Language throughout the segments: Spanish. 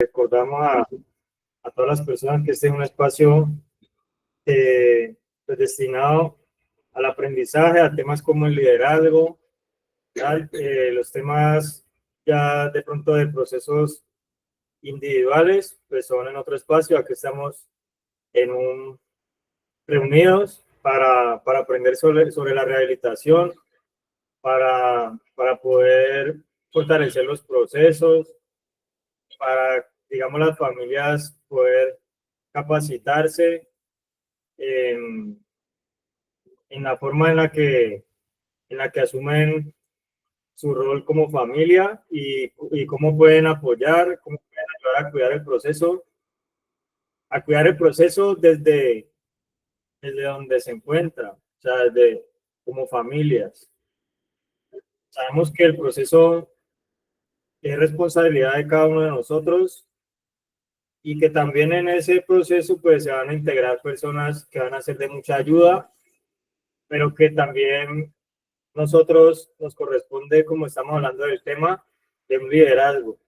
recordamos a todas las personas que este es un espacio pues, destinado al aprendizaje, a temas como el liderazgo, los temas ya de pronto de procesos individuales, pues son en otro espacio. Aquí estamos reunidos para aprender sobre la rehabilitación, para poder fortalecer los procesos, para, digamos, las familias poder capacitarse en, en la forma en la que asumen su rol como familia y cómo pueden apoyar, cómo pueden ayudar a cuidar el proceso desde donde se encuentra, o sea, desde como familias. Sabemos que el proceso es responsabilidad de cada uno de nosotros y que también en ese proceso pues se van a integrar personas que van a ser de mucha ayuda, pero que también nosotros nos corresponde, como estamos hablando del tema, de un liderazgo.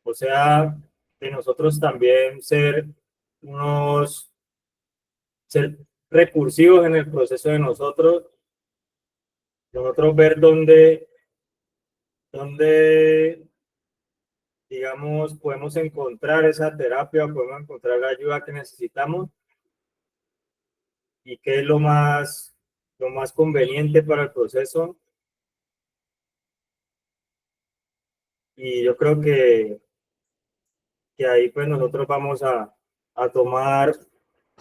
O sea, de nosotros también ser recursivos en el proceso de nosotros ver dónde, digamos, podemos encontrar esa terapia, podemos encontrar la ayuda que necesitamos y qué es lo más conveniente para el proceso. Y yo creo que ahí pues nosotros vamos a tomar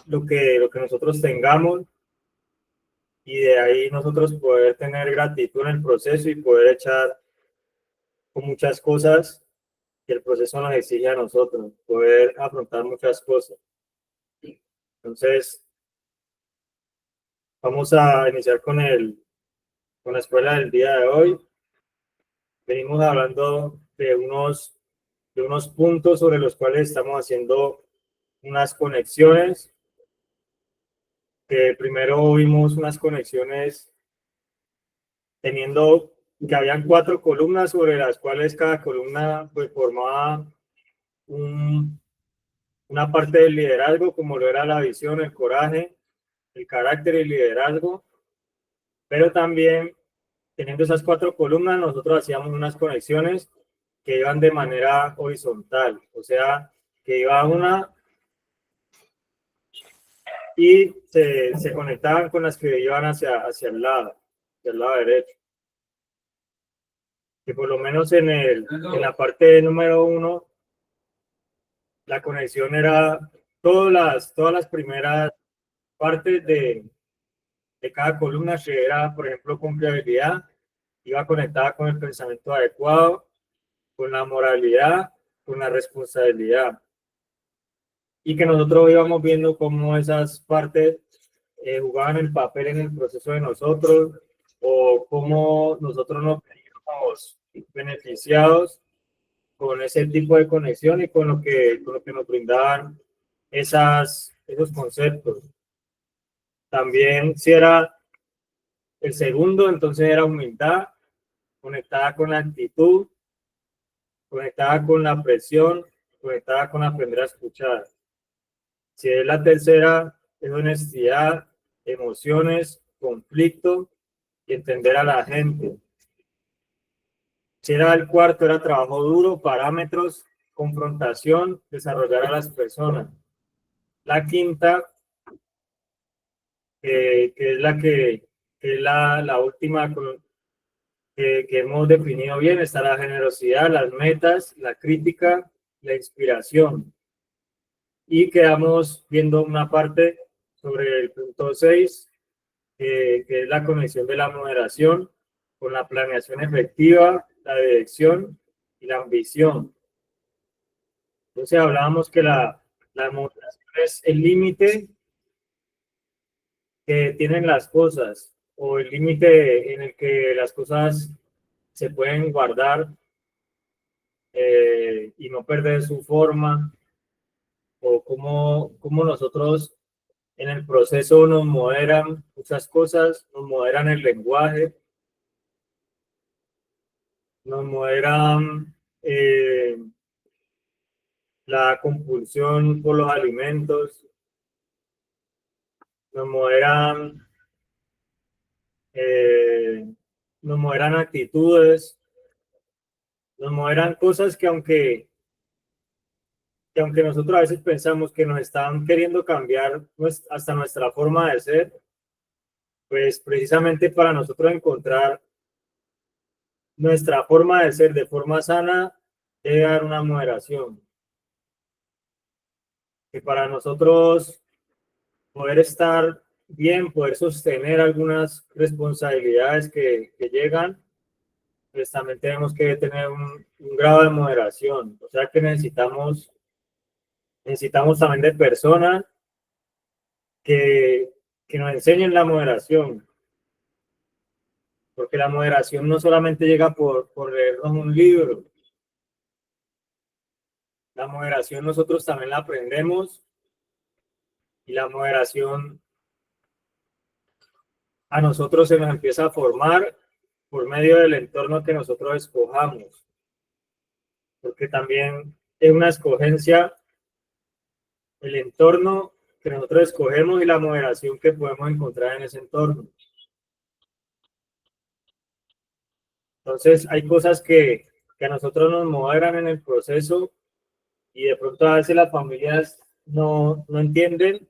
lo que nosotros tengamos y de ahí nosotros poder tener gratitud en el proceso y poder echar con muchas cosas que el proceso nos exige a nosotros, poder afrontar muchas cosas. Entonces, vamos a iniciar con la escuela del día de hoy. Venimos hablando de unos puntos sobre los cuales estamos haciendo unas conexiones, que primero vimos unas conexiones teniendo que habían 4 columnas sobre las cuales cada columna pues formaba una parte del liderazgo, como lo era la visión, el coraje, el carácter y el liderazgo, pero también teniendo esas 4 columnas nosotros hacíamos unas conexiones que iban de manera horizontal, o sea, que iba una y se conectaban con las que iban hacia el lado derecho. Que por lo menos en la parte número 1, la conexión era todas las primeras partes de cada columna, que era, por ejemplo, confiabilidad, iba conectada con el pensamiento adecuado, con la moralidad, con la responsabilidad. Y que nosotros íbamos viendo cómo esas partes jugaban el papel en el proceso de nosotros, o cómo nosotros nos veíamos beneficiados con ese tipo de conexión y con lo que nos brindaban esos conceptos. También, si era el segundo, entonces era humildad, conectada con la actitud, conectada con la presión, conectada con aprender a escuchar. Si es la tercera, es honestidad, emociones, conflicto y entender a la gente. Si era el cuarto, era trabajo duro, parámetros, confrontación, desarrollar a las personas. La quinta, que es la última que hemos definido bien, está la generosidad, las metas, la crítica, la inspiración. Y quedamos viendo una parte sobre el punto 6, que es la conexión de la moderación con la planeación efectiva, la dirección y la ambición. Entonces hablábamos que la moderación es el límite que tienen las cosas, o el límite en el que las cosas se pueden guardar y no perder su forma, o cómo nosotros en el proceso nos moderan muchas cosas, nos moderan el lenguaje, nos moderan la compulsión por los alimentos, nos moderan, eh, nos moderan actitudes, nos moderan cosas que aunque nosotros a veces pensamos que nos están queriendo cambiar hasta nuestra forma de ser, pues precisamente para nosotros encontrar nuestra forma de ser de forma sana, debe haber una moderación. Que para nosotros poder estar bien, poder sostener algunas responsabilidades que llegan, pues también tenemos que tener un grado de moderación. O sea que necesitamos también de personas que, que nos enseñen la moderación, porque la moderación no solamente llega por leernos un libro, la moderación nosotros también la aprendemos y la moderación a nosotros se nos empieza a formar por medio del entorno que nosotros escojamos, porque también es una escogencia el entorno que nosotros escogemos y la moderación que podemos encontrar en ese entorno. Entonces, hay cosas que a nosotros nos moderan en el proceso y de pronto a veces las familias no entienden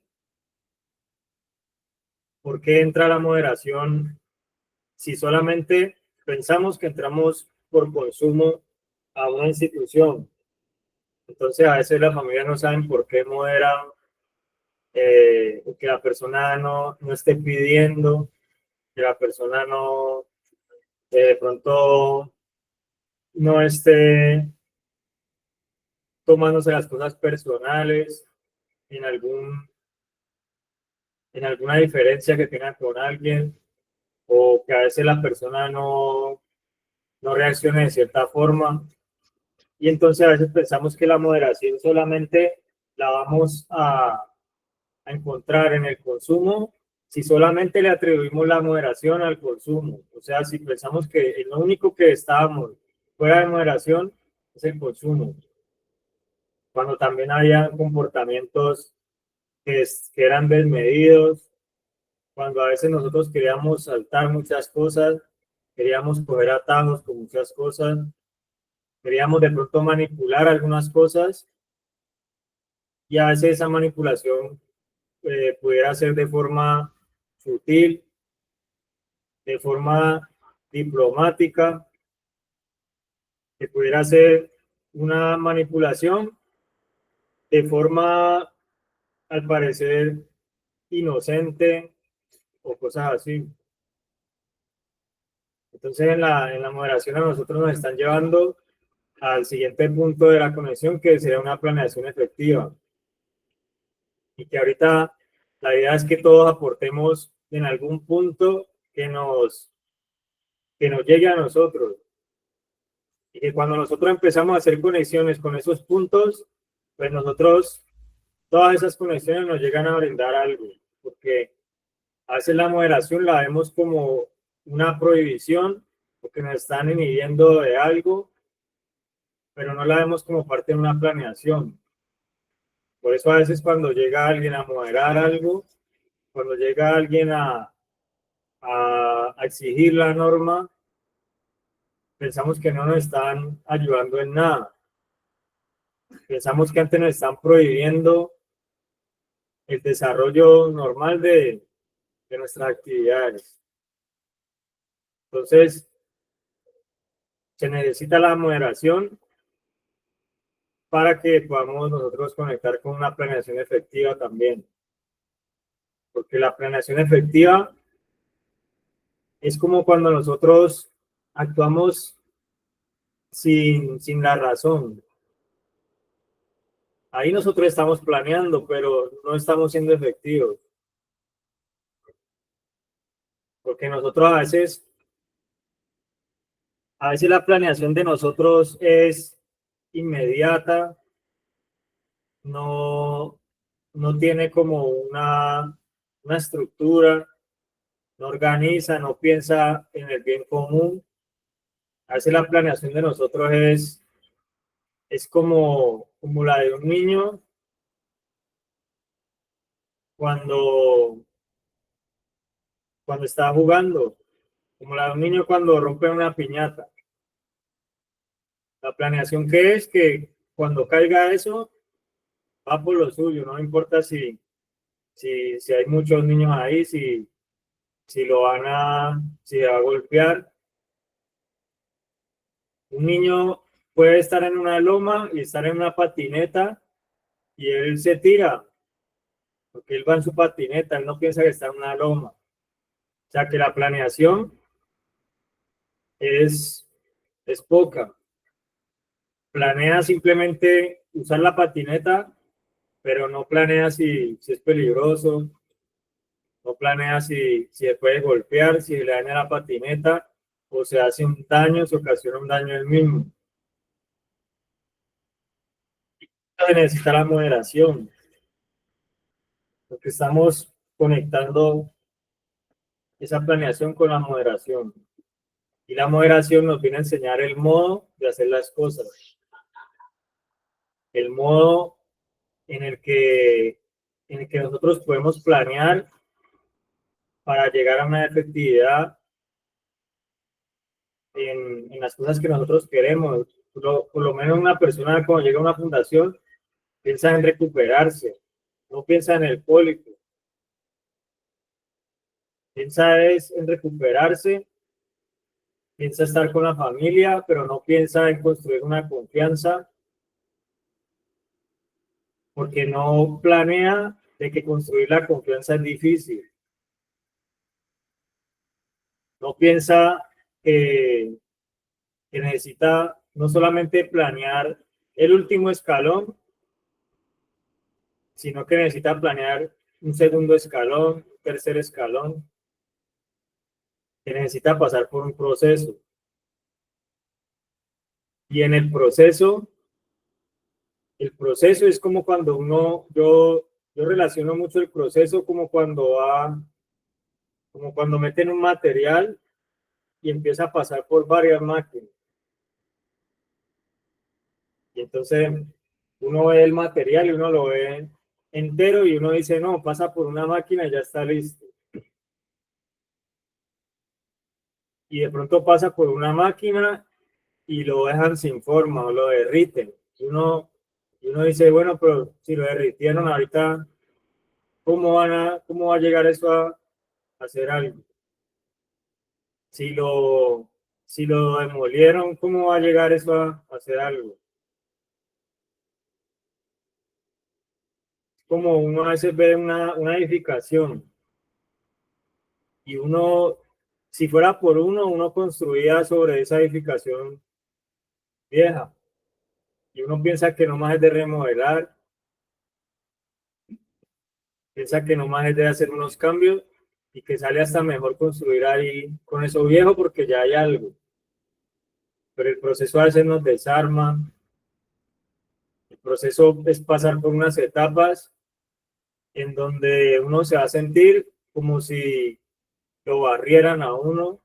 por qué entra la moderación si solamente pensamos que entramos por consumo a una institución. Entonces, a veces las familias no saben por qué moderan, que la persona no esté pidiendo, que la persona no, de pronto no esté tomándose las cosas personales en en alguna diferencia que tenga con alguien, o que a veces la persona no reaccione de cierta forma. Y entonces a veces pensamos que la moderación solamente la vamos a encontrar en el consumo si solamente le atribuimos la moderación al consumo. O sea, si pensamos que lo único que estábamos fuera de moderación es el consumo, cuando también había comportamientos que eran desmedidos, cuando a veces nosotros queríamos saltar muchas cosas, queríamos coger atajos con muchas cosas, queríamos de pronto manipular algunas cosas y a veces esa manipulación pudiera ser de forma sutil, de forma diplomática, que pudiera ser una manipulación de forma, al parecer, inocente o cosas así. Entonces, en la moderación a nosotros nos están llevando al siguiente punto de la conexión, que sería una planeación efectiva. Y que ahorita la idea es que todos aportemos en algún punto que nos llegue a nosotros. Y que cuando nosotros empezamos a hacer conexiones con esos puntos, pues nosotros, todas esas conexiones nos llegan a brindar algo. Porque a veces la moderación la vemos como una prohibición, porque nos están inhibiendo de algo, pero no la vemos como parte de una planeación. Por eso a veces cuando llega alguien a moderar algo, cuando llega alguien a exigir la norma, pensamos que no nos están ayudando en nada. Pensamos que antes nos están prohibiendo el desarrollo normal de nuestras actividades. Entonces, se necesita la moderación para que podamos nosotros conectar con una planeación efectiva también. Porque la planeación efectiva es como cuando nosotros actuamos sin la razón. Ahí nosotros estamos planeando, pero no estamos siendo efectivos. Porque nosotros a veces la planeación de nosotros es inmediata, no, no tiene como una estructura, no organiza, no piensa en el bien común. A veces la planeación de nosotros es como la de un niño cuando, cuando está jugando, como la de un niño cuando rompe una piñata. La planeación que es que cuando caiga eso, va por lo suyo, no importa si hay muchos niños ahí, si si va a golpear. Un niño puede estar en una loma y estar en una patineta y él se tira, porque él va en su patineta, él no piensa que está en una loma. O sea que la planeación es, es poca. Planea simplemente usar la patineta, pero no planea si es peligroso, no planea si se puede golpear, si le daña la patineta o se hace un daño, se ocasiona un daño él mismo. Se necesita la moderación, porque estamos conectando esa planeación con la moderación. Y la moderación nos viene a enseñar el modo de hacer las cosas, el modo en en el que nosotros podemos planear para llegar a una efectividad en las cosas que nosotros queremos. Por lo menos una persona cuando llega a una fundación piensa en recuperarse, no piensa en el pólipo, piensa es en recuperarse, piensa estar con la familia, pero no piensa en construir una confianza porque no planea de que construir la confianza es difícil. No piensa que necesita no solamente planear el último escalón, sino que necesita planear un segundo escalón, un tercer escalón, que necesita pasar por un proceso. Y en el proceso es como cuando yo relaciono mucho el proceso como cuando meten un material y empieza a pasar por varias máquinas. Y entonces uno ve el material y uno lo ve entero y uno dice, no, pasa por una máquina y ya está listo. Y de pronto pasa por una máquina y lo dejan sin forma o lo derriten. Y uno dice, bueno, pero si lo derritieron ahorita, cómo va a llegar eso a hacer algo? Si si lo demolieron, ¿cómo va a llegar eso a hacer algo? Como uno a veces ve una edificación y si fuera por uno construía sobre esa edificación vieja y uno piensa que nomás es de remodelar, piensa que nomás es de hacer unos cambios y que sale hasta mejor construir ahí con eso viejo porque ya hay algo. Pero el proceso a veces nos desarma, el proceso es pasar por unas etapas en donde uno se va a sentir como si lo barrieran a uno.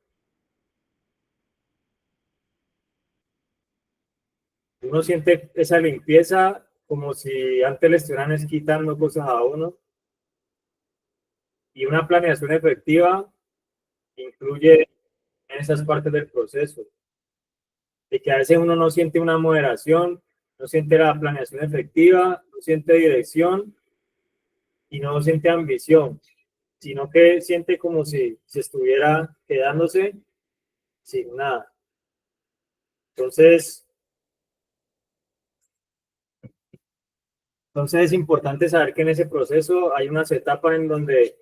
Uno siente esa limpieza como si antes le estuvieran quitando cosas a uno. Y una planeación efectiva incluye esas partes del proceso. De que a veces uno no siente una moderación, no siente la planeación efectiva, no siente dirección y no siente ambición, sino que siente como si se estuviera quedándose sin nada. Entonces, entonces es importante saber que en ese proceso hay unas etapas en donde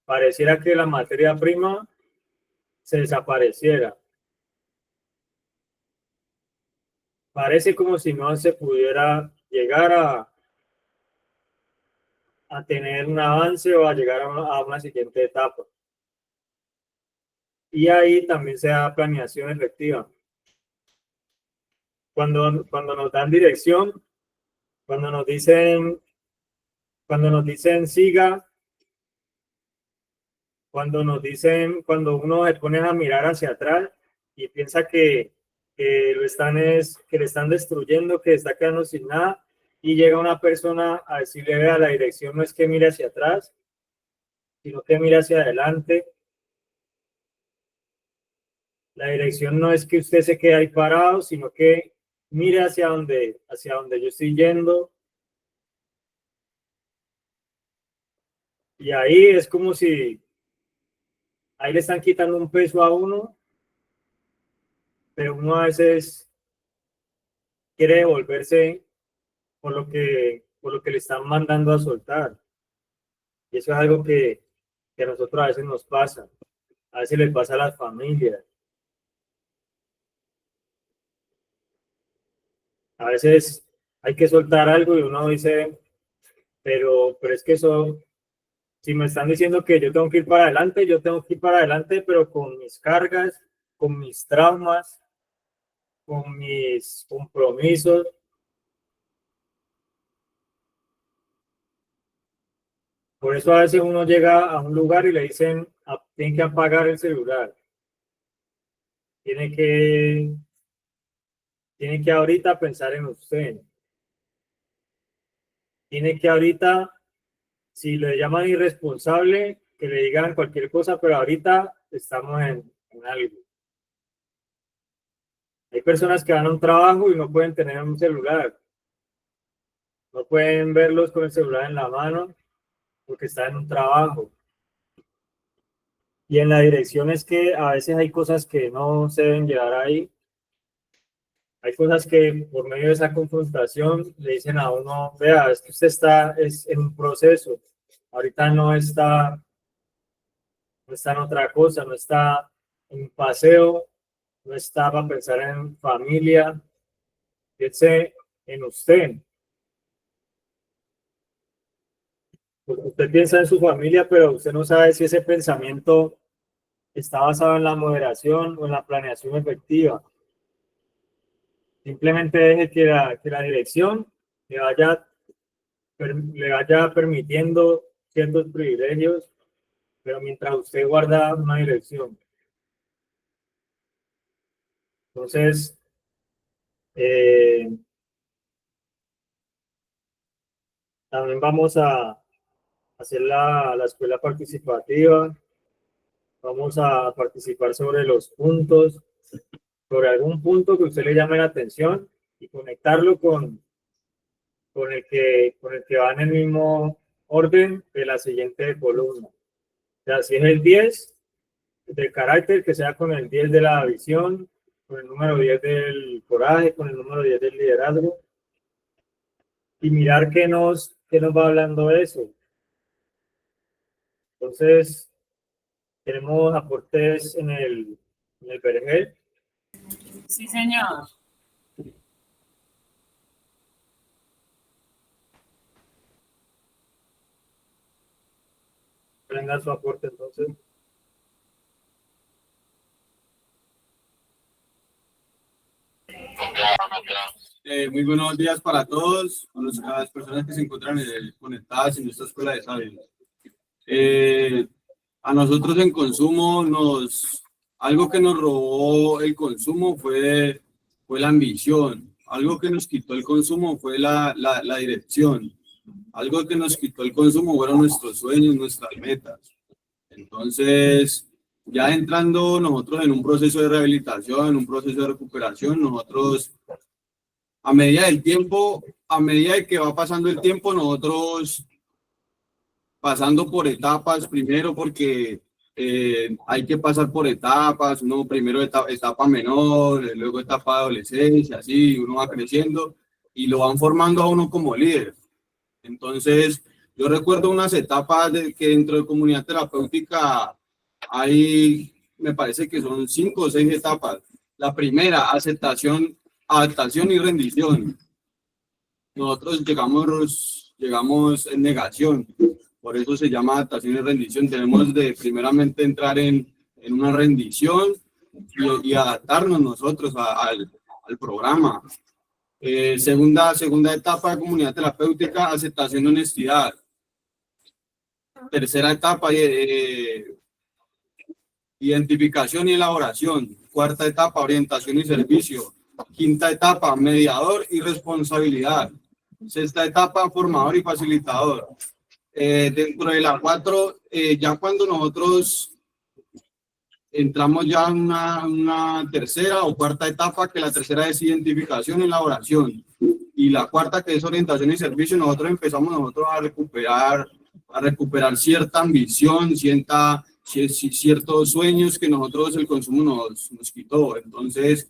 pareciera que la materia prima se desapareciera. Parece como si no se pudiera llegar a tener un avance o a llegar a una siguiente etapa. Y ahí también se da planeación efectiva. Cuando nos dan dirección, cuando nos dicen, cuando nos dicen siga, cuando uno se pone a mirar hacia atrás y piensa que le están destruyendo, que está quedando sin nada, y llega una persona a decirle, vea, la dirección no es que mire hacia atrás, sino que mire hacia adelante. La dirección no es que usted se quede ahí parado, sino que mire hacia donde yo estoy yendo. Y ahí es como si ahí le están quitando un peso a uno, pero uno a veces quiere devolverse por lo que le están mandando a soltar. Y eso es algo que a nosotros a veces nos pasa. A veces les pasa a las familias. A veces hay que soltar algo y uno dice, pero es que eso, si me están diciendo que yo tengo que ir para adelante, yo tengo que ir para adelante, pero con mis cargas, con mis traumas, con mis compromisos. Por eso a veces uno llega a un lugar y le dicen, tiene que apagar el celular, tiene que, tiene que ahorita pensar en usted, tiene que ahorita, si le llaman irresponsable, que le digan cualquier cosa, pero ahorita estamos en algo. Hay personas que van a un trabajo y no pueden tener un celular, no pueden verlos con el celular en la mano porque están en un trabajo. Y en la dirección es que a veces hay cosas que no se deben llevar ahí. Hay cosas que por medio de esa confrontación le dicen a uno, vea, es que usted está en un proceso, ahorita no está en otra cosa, no está en un paseo, no está para pensar en familia, piense en usted. Porque usted piensa en su familia, pero usted no sabe si ese pensamiento está basado en la moderación o en la planeación efectiva. Simplemente deje que la dirección le vaya permitiendo ciertos privilegios, pero mientras usted guarda una dirección. Entonces, también vamos a hacer la escuela participativa, vamos a participar sobre los puntos, sobre algún punto que a usted le llame la atención y conectarlo con el que va en el mismo orden de la siguiente columna. O sea, si es el 10 del carácter, que sea con el 10 de la visión, con el número 10 del coraje, con el número 10 del liderazgo, y mirar qué nos va hablando eso. Entonces, tenemos aportes en el vergel. Sí, señor. Prenda su aporte entonces. Muy buenos días para todos, a las personas que se encuentran conectadas en esta escuela de sabios. A nosotros en consumo, algo que nos robó el consumo fue la ambición. Algo que nos quitó el consumo fue la dirección. Algo que nos quitó el consumo fueron nuestros sueños, nuestras metas. Entonces, ya entrando nosotros en un proceso de rehabilitación, en un proceso de recuperación, nosotros, a medida del tiempo, a medida de que va pasando el tiempo, nosotros pasando por etapas, primero porque hay que pasar por etapas, uno primero etapa menor, luego etapa de adolescencia, así, uno va creciendo y lo van formando a uno como líder. Entonces, yo recuerdo unas etapas que dentro de comunidad terapéutica hay, me parece que son 5 o 6 etapas. La primera, aceptación, adaptación y rendición. Nosotros llegamos en negación, por eso se llama adaptación y rendición. Tenemos de primeramente entrar en una rendición y adaptarnos nosotros al programa. Segunda etapa de comunidad terapéutica, aceptación y honestidad. Tercera etapa, identificación y elaboración. Cuarta etapa, orientación y servicio. Quinta etapa, mediador y responsabilidad. Sexta etapa, formador y facilitador. Dentro de la 4, ya cuando nosotros entramos ya en una tercera o cuarta etapa, que la tercera es identificación y elaboración. Y la cuarta, que es orientación y servicio, nosotros empezamos a recuperar cierta ambición, ciertos sueños que nosotros el consumo nos quitó. Entonces,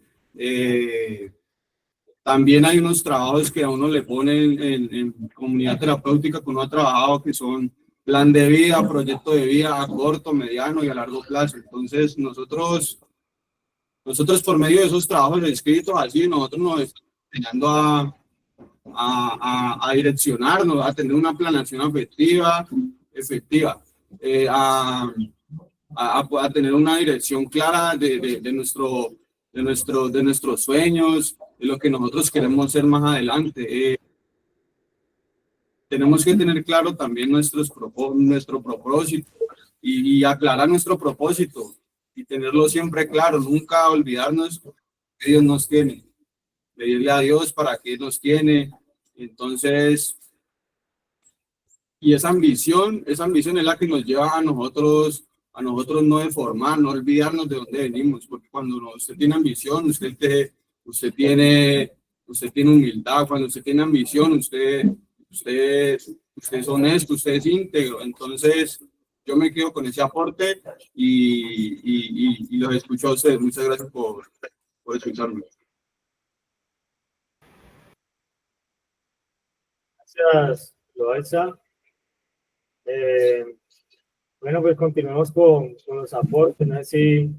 también hay unos trabajos que a uno le ponen en comunidad terapéutica que uno ha trabajado, que son plan de vida, proyecto de vida a corto, mediano y a largo plazo. Entonces, nosotros por medio de esos trabajos escritos, así, nosotros nos estamos enseñando a direccionarnos, a tener una planeación efectiva, a tener una dirección clara de nuestros sueños, de lo que nosotros queremos ser más adelante. Tenemos que tener claro también nuestro propósito y aclarar nuestro propósito y tenerlo siempre claro, nunca olvidarnos que Dios nos tiene, pedirle a Dios para que nos tiene. Entonces, y esa ambición es la que nos lleva a nosotros no deformar, no olvidarnos de dónde venimos, porque cuando usted tiene ambición, usted tiene humildad. Cuando usted tiene ambición, usted es honesto, usted es íntegro. Entonces, yo me quedo con ese aporte y los escucho a ustedes. Muchas gracias por escucharme. Gracias, Loaiza. Bueno, pues continuemos con los aportes. No sé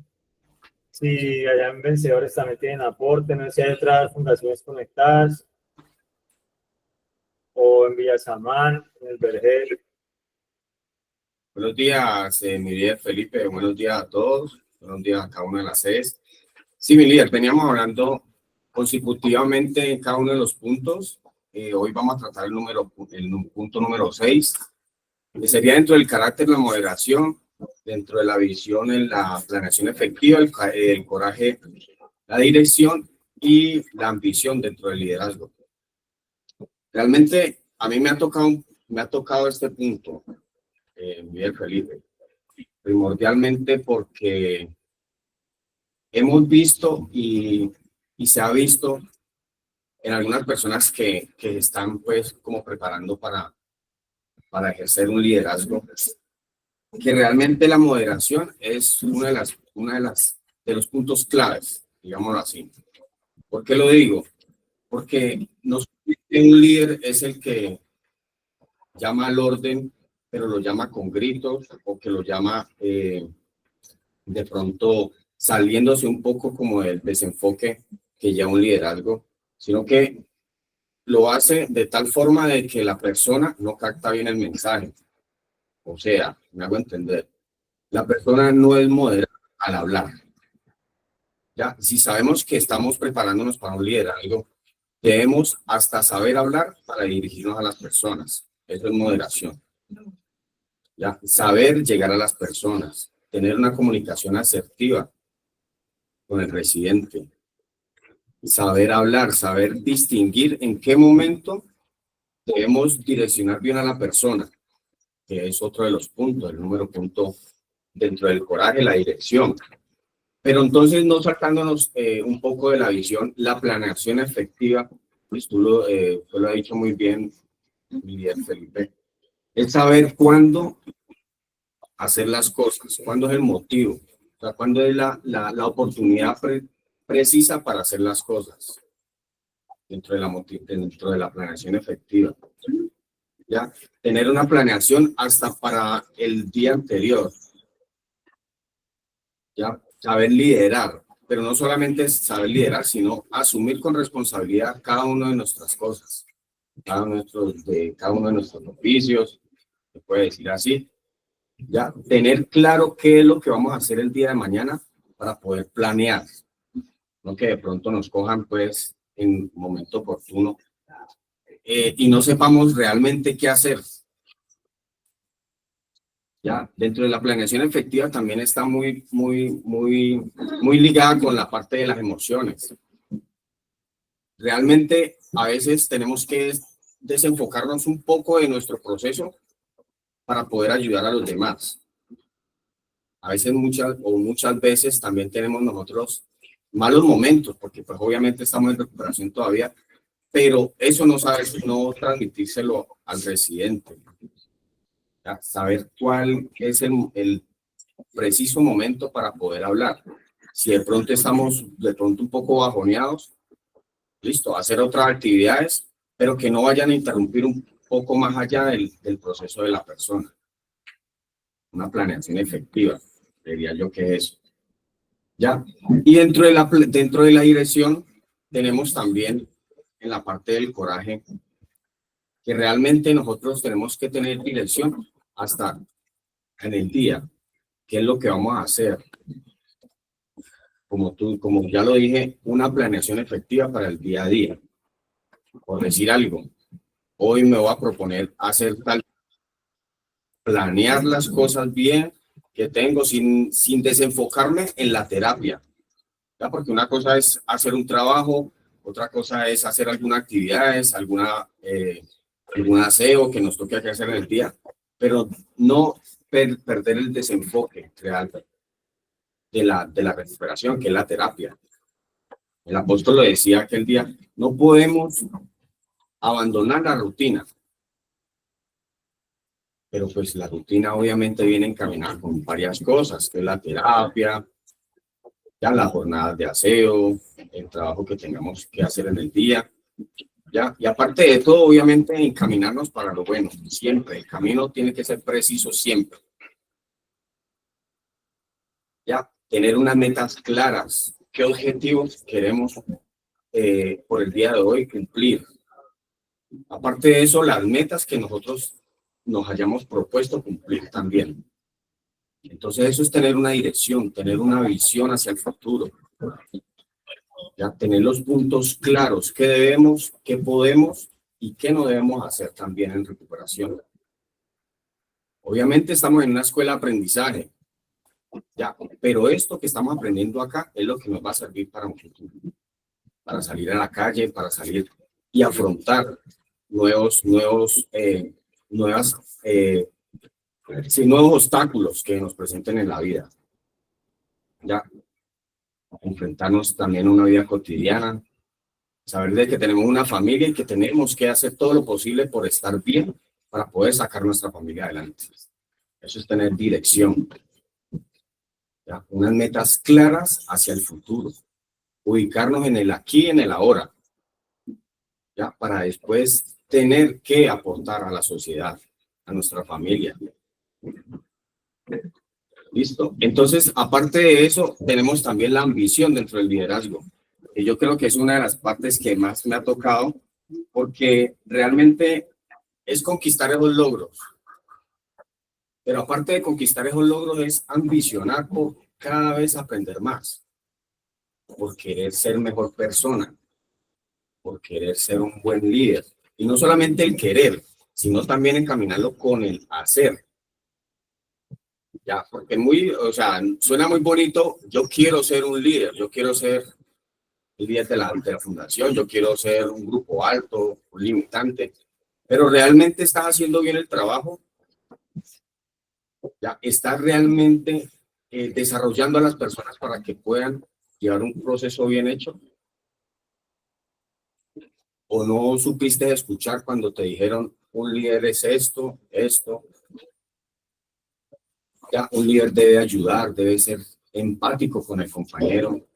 si allá en Vencedores también tienen aporte, no sé si hay otras fundaciones conectadas, o en Villasamán, en el Vergel. Buenos días, mi líder Felipe. Buenos días a todos. Buenos días a cada una de las sedes. Sí, mi líder, veníamos hablando consecutivamente en cada uno de los puntos. Hoy vamos a tratar el punto número 6, que sería dentro del carácter, la moderación, dentro de la visión, en la planeación efectiva, el coraje, la dirección y la ambición dentro del liderazgo. Realmente a mí me ha tocado este punto, Miguel Felipe, primordialmente porque hemos visto y se ha visto en algunas personas que están pues como preparando para ejercer un liderazgo, que realmente la moderación es uno de los puntos claves, digámoslo así. ¿Por qué lo digo? Porque no un líder es el que llama al orden, pero lo llama con gritos, o que lo llama de pronto saliéndose un poco como del desenfoque que lleva un liderazgo, sino que lo hace de tal forma de que la persona no capta bien el mensaje. O sea, me hago entender, la persona no es moderada al hablar. Ya, si sabemos que estamos preparándonos para un liderazgo, debemos hasta saber hablar para dirigirnos a las personas. Eso es moderación. Ya, saber llegar a las personas, tener una comunicación asertiva con el residente, saber hablar, saber distinguir en qué momento debemos direccionar bien a la persona, que es otro de los puntos, el número punto dentro del coraje, la dirección. Pero entonces, no sacándonos un poco de la visión, la planeación efectiva, pues tú lo has dicho muy bien, Miguel Felipe, es saber cuándo hacer las cosas, cuándo es el motivo, o sea, cuándo es la oportunidad precisa para hacer las cosas dentro de la planeación efectiva. Ya, tener una planeación hasta para el día anterior. Ya, saber liderar, pero no solamente es saber liderar, sino asumir con responsabilidad cada una de nuestras cosas, cada uno de nuestros oficios, se puede decir así. Ya, tener claro qué es lo que vamos a hacer el día de mañana para poder planear, no que de pronto nos cojan pues en momento oportuno y no sepamos realmente qué hacer. Ya, dentro de la planeación efectiva también está muy ligada con la parte de las emociones. Realmente a veces tenemos que desenfocarnos un poco de nuestro proceso para poder ayudar a los demás. A veces, muchas veces también tenemos nosotros malos momentos, porque pues obviamente estamos en recuperación todavía, pero eso no transmitírselo al residente. ¿Ya? Saber cuál es el preciso momento para poder hablar. Si de pronto estamos un poco bajoneados, listo, hacer otras actividades, pero que no vayan a interrumpir un poco más allá del proceso de la persona. Una planeación efectiva, diría yo que es eso. ¿Ya? Y dentro de la dirección tenemos también en la parte del coraje que realmente nosotros tenemos que tener dirección hasta en el día. ¿Qué es lo que vamos a hacer? Como ya lo dije, una planeación efectiva para el día a día. Por decir algo, hoy me voy a proponer hacer tal, planear las cosas bien que tengo sin desenfocarme en la terapia. ¿Ya? Porque una cosa es hacer un trabajo, otra cosa es hacer alguna actividad, algún aseo que nos toque hacer en el día, pero no perder el desenfoque real de la recuperación, que es la terapia. El apóstol lo decía aquel día, no podemos abandonar la rutina, pero pues la rutina obviamente viene encaminada con varias cosas, que es la terapia, ya las jornadas de aseo, el trabajo que tengamos que hacer en el día, ya, y aparte de todo, obviamente encaminarnos para lo bueno, siempre, el camino tiene que ser preciso siempre. Ya, tener unas metas claras, qué objetivos queremos por el día de hoy cumplir. Aparte de eso, las metas que nosotros nos hayamos propuesto cumplir también. Entonces eso es tener una dirección, tener una visión hacia el futuro. Ya, tener los puntos claros, qué debemos, qué podemos y qué no debemos hacer también en recuperación. Obviamente estamos en una escuela de aprendizaje, ya, pero esto que estamos aprendiendo acá es lo que nos va a servir para un futuro, para salir a la calle, para salir y afrontar nuevos obstáculos que nos presenten en la vida. Ya, enfrentarnos también a una vida cotidiana, saber de que tenemos una familia y que tenemos que hacer todo lo posible por estar bien para poder sacar nuestra familia adelante. Eso es tener dirección. ¿Ya? Unas metas claras hacia el futuro. Ubicarnos en el aquí y en el ahora. ¿Ya? Para después tener que aportar a la sociedad, a nuestra familia. ¿Listo? Entonces, aparte de eso, tenemos también la ambición dentro del liderazgo. Y yo creo que es una de las partes que más me ha tocado, porque realmente es conquistar esos logros. Pero aparte de conquistar esos logros, es ambicionar por cada vez aprender más, por querer ser mejor persona, por querer ser un buen líder. Y no solamente el querer, sino también encaminarlo con el hacer. Ya, porque suena muy bonito, yo quiero ser un líder, yo quiero ser el líder de la fundación, yo quiero ser un grupo alto, un limitante, pero realmente estás haciendo bien el trabajo, ya estás realmente desarrollando a las personas para que puedan llevar un proceso bien hecho, o no supiste escuchar cuando te dijeron un líder es esto. Ya, un líder debe ayudar, debe ser empático con el compañero,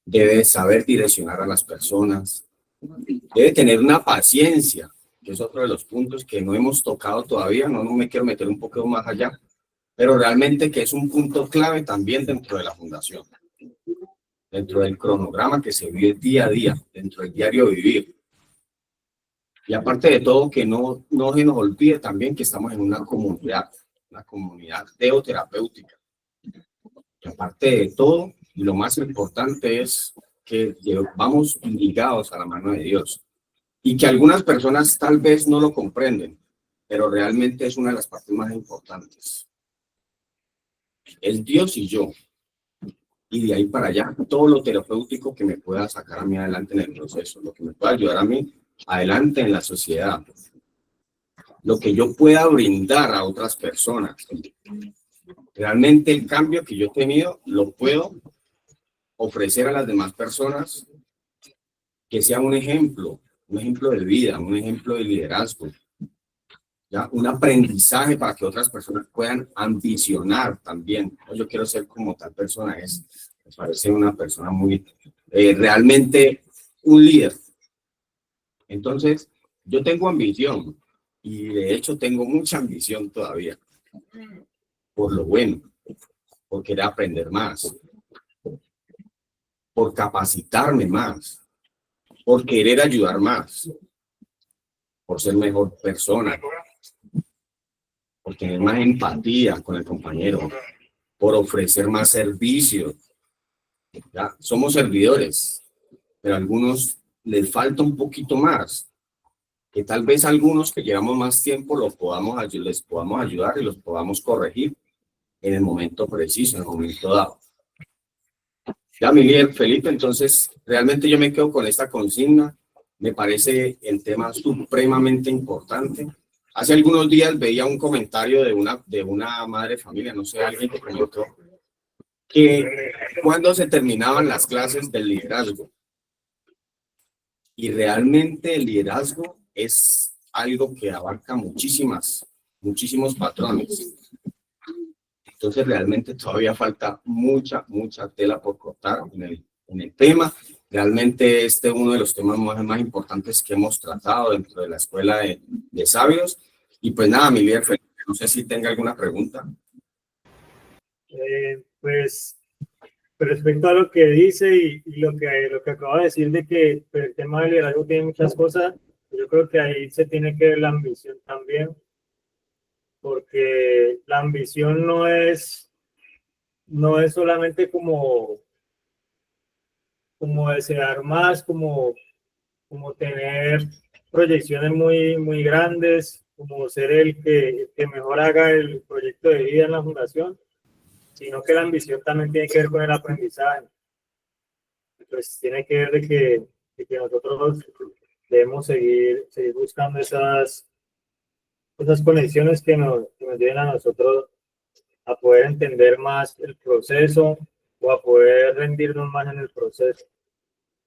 debe saber direccionar a las personas, debe tener una paciencia, que es otro de los puntos que no hemos tocado todavía, no me quiero meter un poco más allá, pero realmente que es un punto clave también dentro de la fundación, dentro del cronograma que se vive día a día, dentro del diario vivir. Y aparte de todo, que no se nos olvide también que estamos en una comunidad teoterapéutica. Y aparte de todo, y lo más importante es que vamos ligados a la mano de Dios. Y que algunas personas tal vez no lo comprenden, pero realmente es una de las partes más importantes. Es Dios y yo. Y de ahí para allá, todo lo terapéutico que me pueda sacar a mí adelante en el proceso, lo que me pueda ayudar a mí adelante en la sociedad, lo que yo pueda brindar a otras personas. Realmente el cambio que yo he tenido lo puedo ofrecer a las demás personas, que sea un ejemplo de vida, un ejemplo de liderazgo, ¿ya? Un aprendizaje para que otras personas puedan ambicionar también. Yo quiero ser como tal persona, me parece una persona muy, realmente un líder. Entonces, yo tengo ambición y de hecho tengo mucha ambición todavía, por lo bueno, por querer aprender más, por capacitarme más, por querer ayudar más, por ser mejor persona, por tener más empatía con el compañero, por ofrecer más servicios. ¿Ya? Somos servidores, pero a algunos les falta un poquito más, que tal vez algunos que llevamos más tiempo les podamos ayudar y los podamos corregir en el momento preciso, en el momento dado. Ya, mi líder Felipe, entonces realmente yo me quedo con esta consigna. Me parece el tema supremamente importante. Hace algunos días veía un comentario de una madre de familia, no sé, alguien que comentó que cuando se terminaban las clases del liderazgo. Y realmente el liderazgo es algo que abarca muchísimos patrones. Entonces realmente todavía falta mucha tela por cortar en el tema. Realmente este es uno de los temas más importantes que hemos tratado dentro de la Escuela de Sabios. Y pues nada, mi líder Felipe, no sé si tenga alguna pregunta. Pues respecto a lo que dice y lo que acaba de decir de que el tema del liderazgo tiene muchas cosas, yo creo que ahí se tiene que ver la ambición también, porque la ambición no es solamente como desear más, como tener proyecciones muy grandes, como ser el que mejor haga el proyecto de vida en la fundación, sino que la ambición también tiene que ver con el aprendizaje. Pues tiene que ver de que nosotros debemos seguir buscando esas conexiones que nos lleven a nosotros a poder entender más el proceso o a poder rendirnos más en el proceso.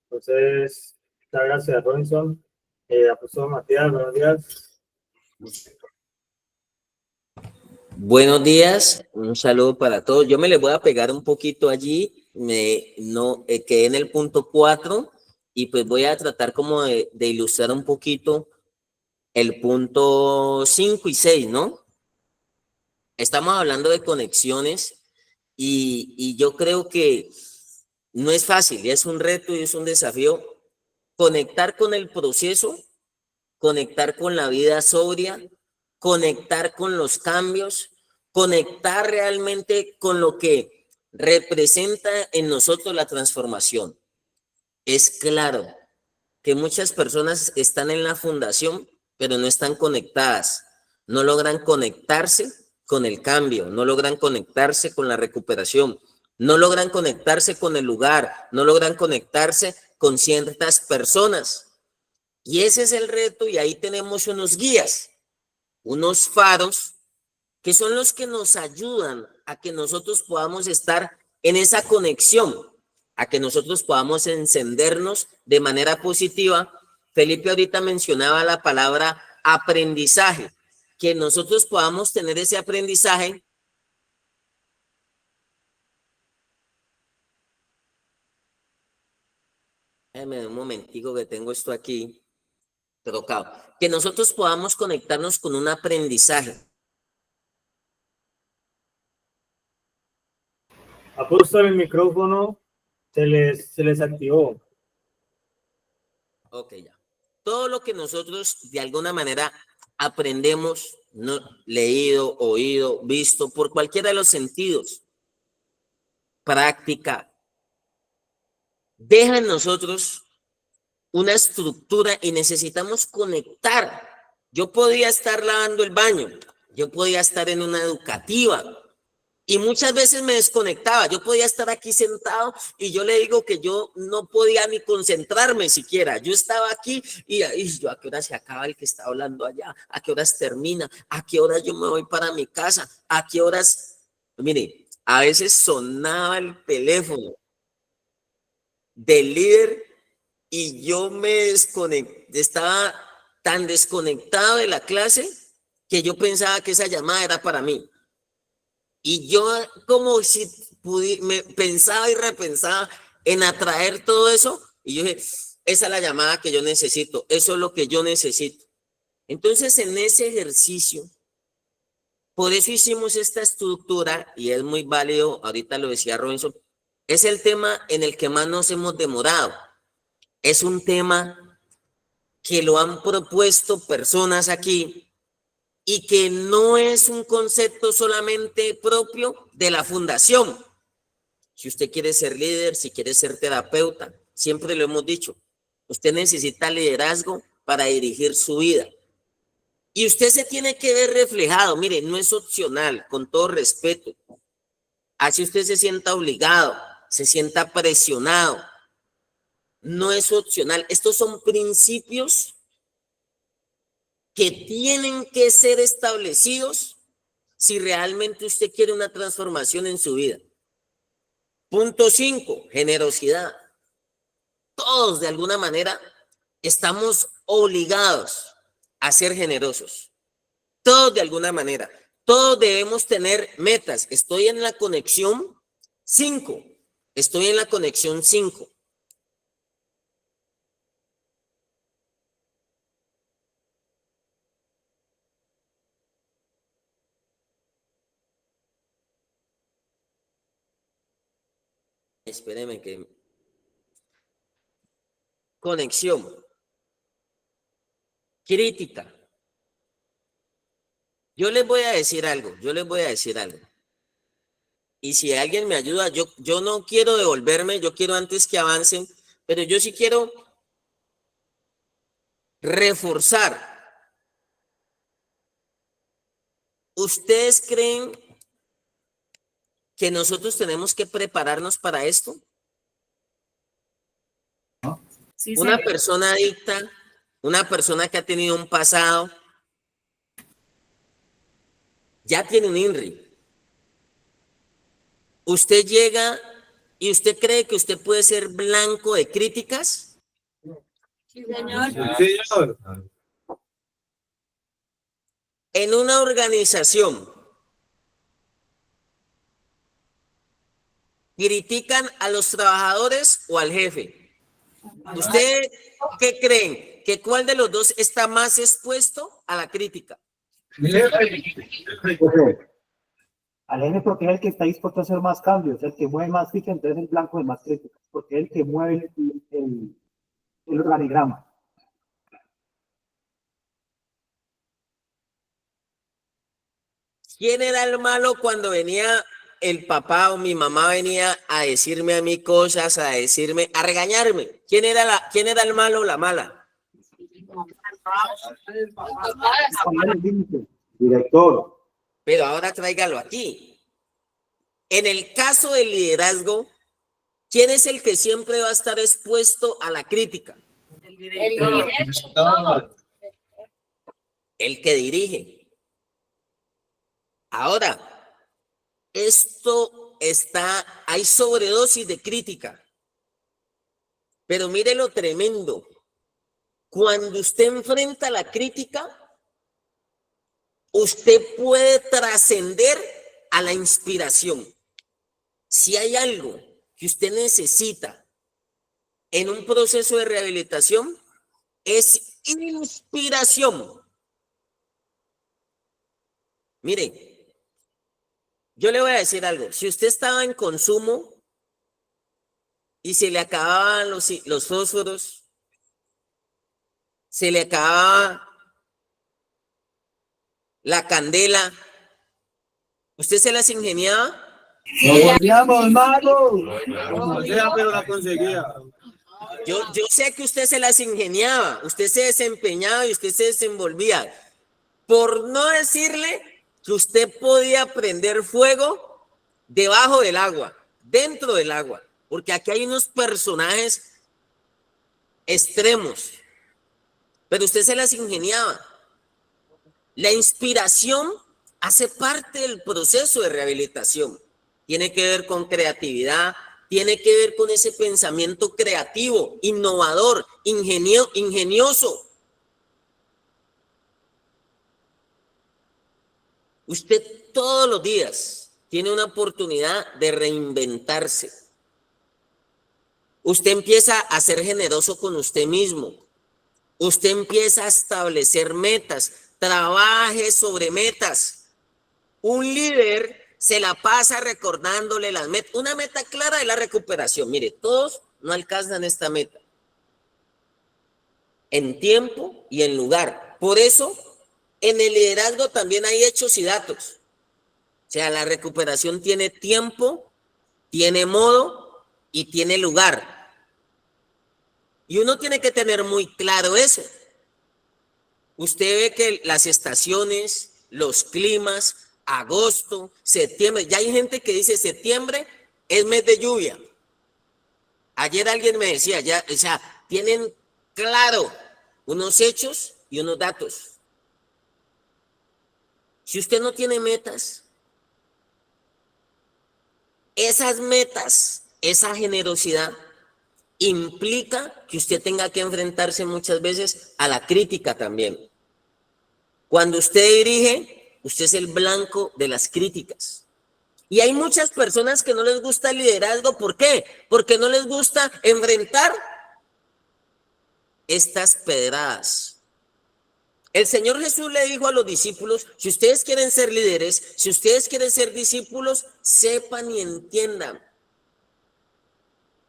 Entonces, muchas gracias, Robinson. Apóstol Matías, buenos días. Buenos días, un saludo para todos. Yo me les voy a pegar un poquito allí, quedé en el punto 4 y pues voy a tratar como de ilustrar un poquito el punto 5 y 6, ¿no? Estamos hablando de conexiones y yo creo que no es fácil, es un reto y es un desafío conectar con el proceso, conectar con la vida sobria, conectar con los cambios, conectar realmente con lo que representa en nosotros la transformación. Es claro que muchas personas están en la fundación, pero no están conectadas, no logran conectarse con el cambio, no logran conectarse con la recuperación, no logran conectarse con el lugar, no logran conectarse con ciertas personas. Y ese es el reto, y ahí tenemos unos guías, unos faros, que son los que nos ayudan a que nosotros podamos estar en esa conexión, a que nosotros podamos encendernos de manera positiva. Felipe ahorita mencionaba la palabra aprendizaje, que nosotros podamos tener ese aprendizaje. Déjame un momentico que tengo esto aquí trocado. Que nosotros podamos conectarnos con un aprendizaje. Apóstol, el micrófono se les activó. Ok, ya. Todo lo que nosotros de alguna manera aprendemos, no, leído, oído, visto, por cualquiera de los sentidos, práctica, deja en nosotros una estructura y necesitamos conectar. Yo podía estar lavando el baño, yo podía estar en una educativa Y muchas veces me desconectaba. Yo podía estar aquí sentado y yo le digo que yo no podía ni concentrarme siquiera. Yo estaba aquí y yo, ¿a qué hora se acaba el que está hablando allá? ¿A qué horas termina? ¿A qué horas yo me voy para mi casa? ¿A qué horas? Mire, a veces sonaba el teléfono del líder y yo me desconecté, estaba tan desconectado de la clase que yo pensaba que esa llamada era para mí. Y yo como si me pensaba y repensaba en atraer todo eso y yo dije, esa es la llamada que yo necesito, eso es lo que yo necesito. Entonces en ese ejercicio, por eso hicimos esta estructura y es muy válido, ahorita lo decía Robinson, es el tema en el que más nos hemos demorado. Es un tema que lo han propuesto personas aquí y que no es un concepto solamente propio de la fundación. Si usted quiere ser líder, si quiere ser terapeuta, siempre lo hemos dicho, usted necesita liderazgo para dirigir su vida. Y usted se tiene que ver reflejado, mire, no es opcional, con todo respeto. Así usted se sienta obligado, se sienta presionado. No es opcional. Estos son principios que tienen que ser establecidos si realmente usted quiere una transformación en su vida. Punto 5, generosidad. Todos de alguna manera estamos obligados a ser generosos. Todos de alguna manera. Todos debemos tener metas. Estoy en la conexión 5. Estoy en la conexión 5. Espéreme que... Conexión. Crítica. Yo les voy a decir algo. Y si alguien me ayuda, yo no quiero devolverme, yo quiero antes que avancen, pero yo sí quiero reforzar. ¿Ustedes creen que nosotros tenemos que prepararnos para esto? Sí, Una señor. persona adicta, una persona que ha tenido un pasado, ya tiene un INRI. Usted llega y usted cree que usted puede ser blanco de críticas. Sí, señor. Sí, señor. En una organización critican a los trabajadores o al jefe. ¿Usted qué creen? ¿Que cuál de los dos está más expuesto a la crítica? Al jefe porque es el que está dispuesto a hacer más cambios, el que mueve más fichas, entonces el blanco de más críticas, porque es el que mueve el organigrama. ¿Quién era el malo cuando venía el papá o mi mamá venía a decirme a mí cosas, a decirme, a regañarme? ¿Quién era el malo o la mala? Poner el límite. Director. Pero ahora tráigalo aquí. En el caso del liderazgo, ¿quién es el que siempre va a estar expuesto a la crítica? El director. El que dirige. Ahora, hay sobredosis de crítica. Pero mire lo tremendo. Cuando usted enfrenta la crítica, usted puede trascender a la inspiración. Si hay algo que usted necesita en un proceso de rehabilitación, es inspiración. Mire, yo le voy a decir algo. Si usted estaba en consumo y se le acababan los fósforos, se le acababa la candela, ¿usted se las ingeniaba? ¡Nos volvíamos magos! Pero la conseguía. Yo sé que usted se las ingeniaba, usted se desempeñaba y usted se desenvolvía. Por no decirle que usted podía prender fuego debajo del agua, dentro del agua, porque aquí hay unos personajes extremos, pero usted se las ingeniaba. La inspiración hace parte del proceso de rehabilitación. Tiene que ver con creatividad, tiene que ver con ese pensamiento creativo, innovador, ingenioso. Usted todos los días tiene una oportunidad de reinventarse. Usted empieza a ser generoso con usted mismo. Usted empieza a establecer metas. Trabaje sobre metas. Un líder se la pasa recordándole las metas. Una meta clara es la recuperación. Mire, todos no alcanzan esta meta en tiempo y en lugar. Por eso, en el liderazgo también hay hechos y datos. O sea, la recuperación tiene tiempo, tiene modo y tiene lugar. Y uno tiene que tener muy claro eso. Usted ve que las estaciones, los climas, agosto, septiembre, ya hay gente que dice septiembre es mes de lluvia. Ayer alguien me decía, ya, o sea, tienen claro unos hechos y unos datos. Si usted no tiene metas, esas metas, esa generosidad implica que usted tenga que enfrentarse muchas veces a la crítica también. Cuando usted dirige, usted es el blanco de las críticas. Y hay muchas personas que no les gusta el liderazgo. ¿Por qué? Porque no les gusta enfrentar estas pedradas. El Señor Jesús le dijo a los discípulos, si ustedes quieren ser líderes, si ustedes quieren ser discípulos, sepan y entiendan.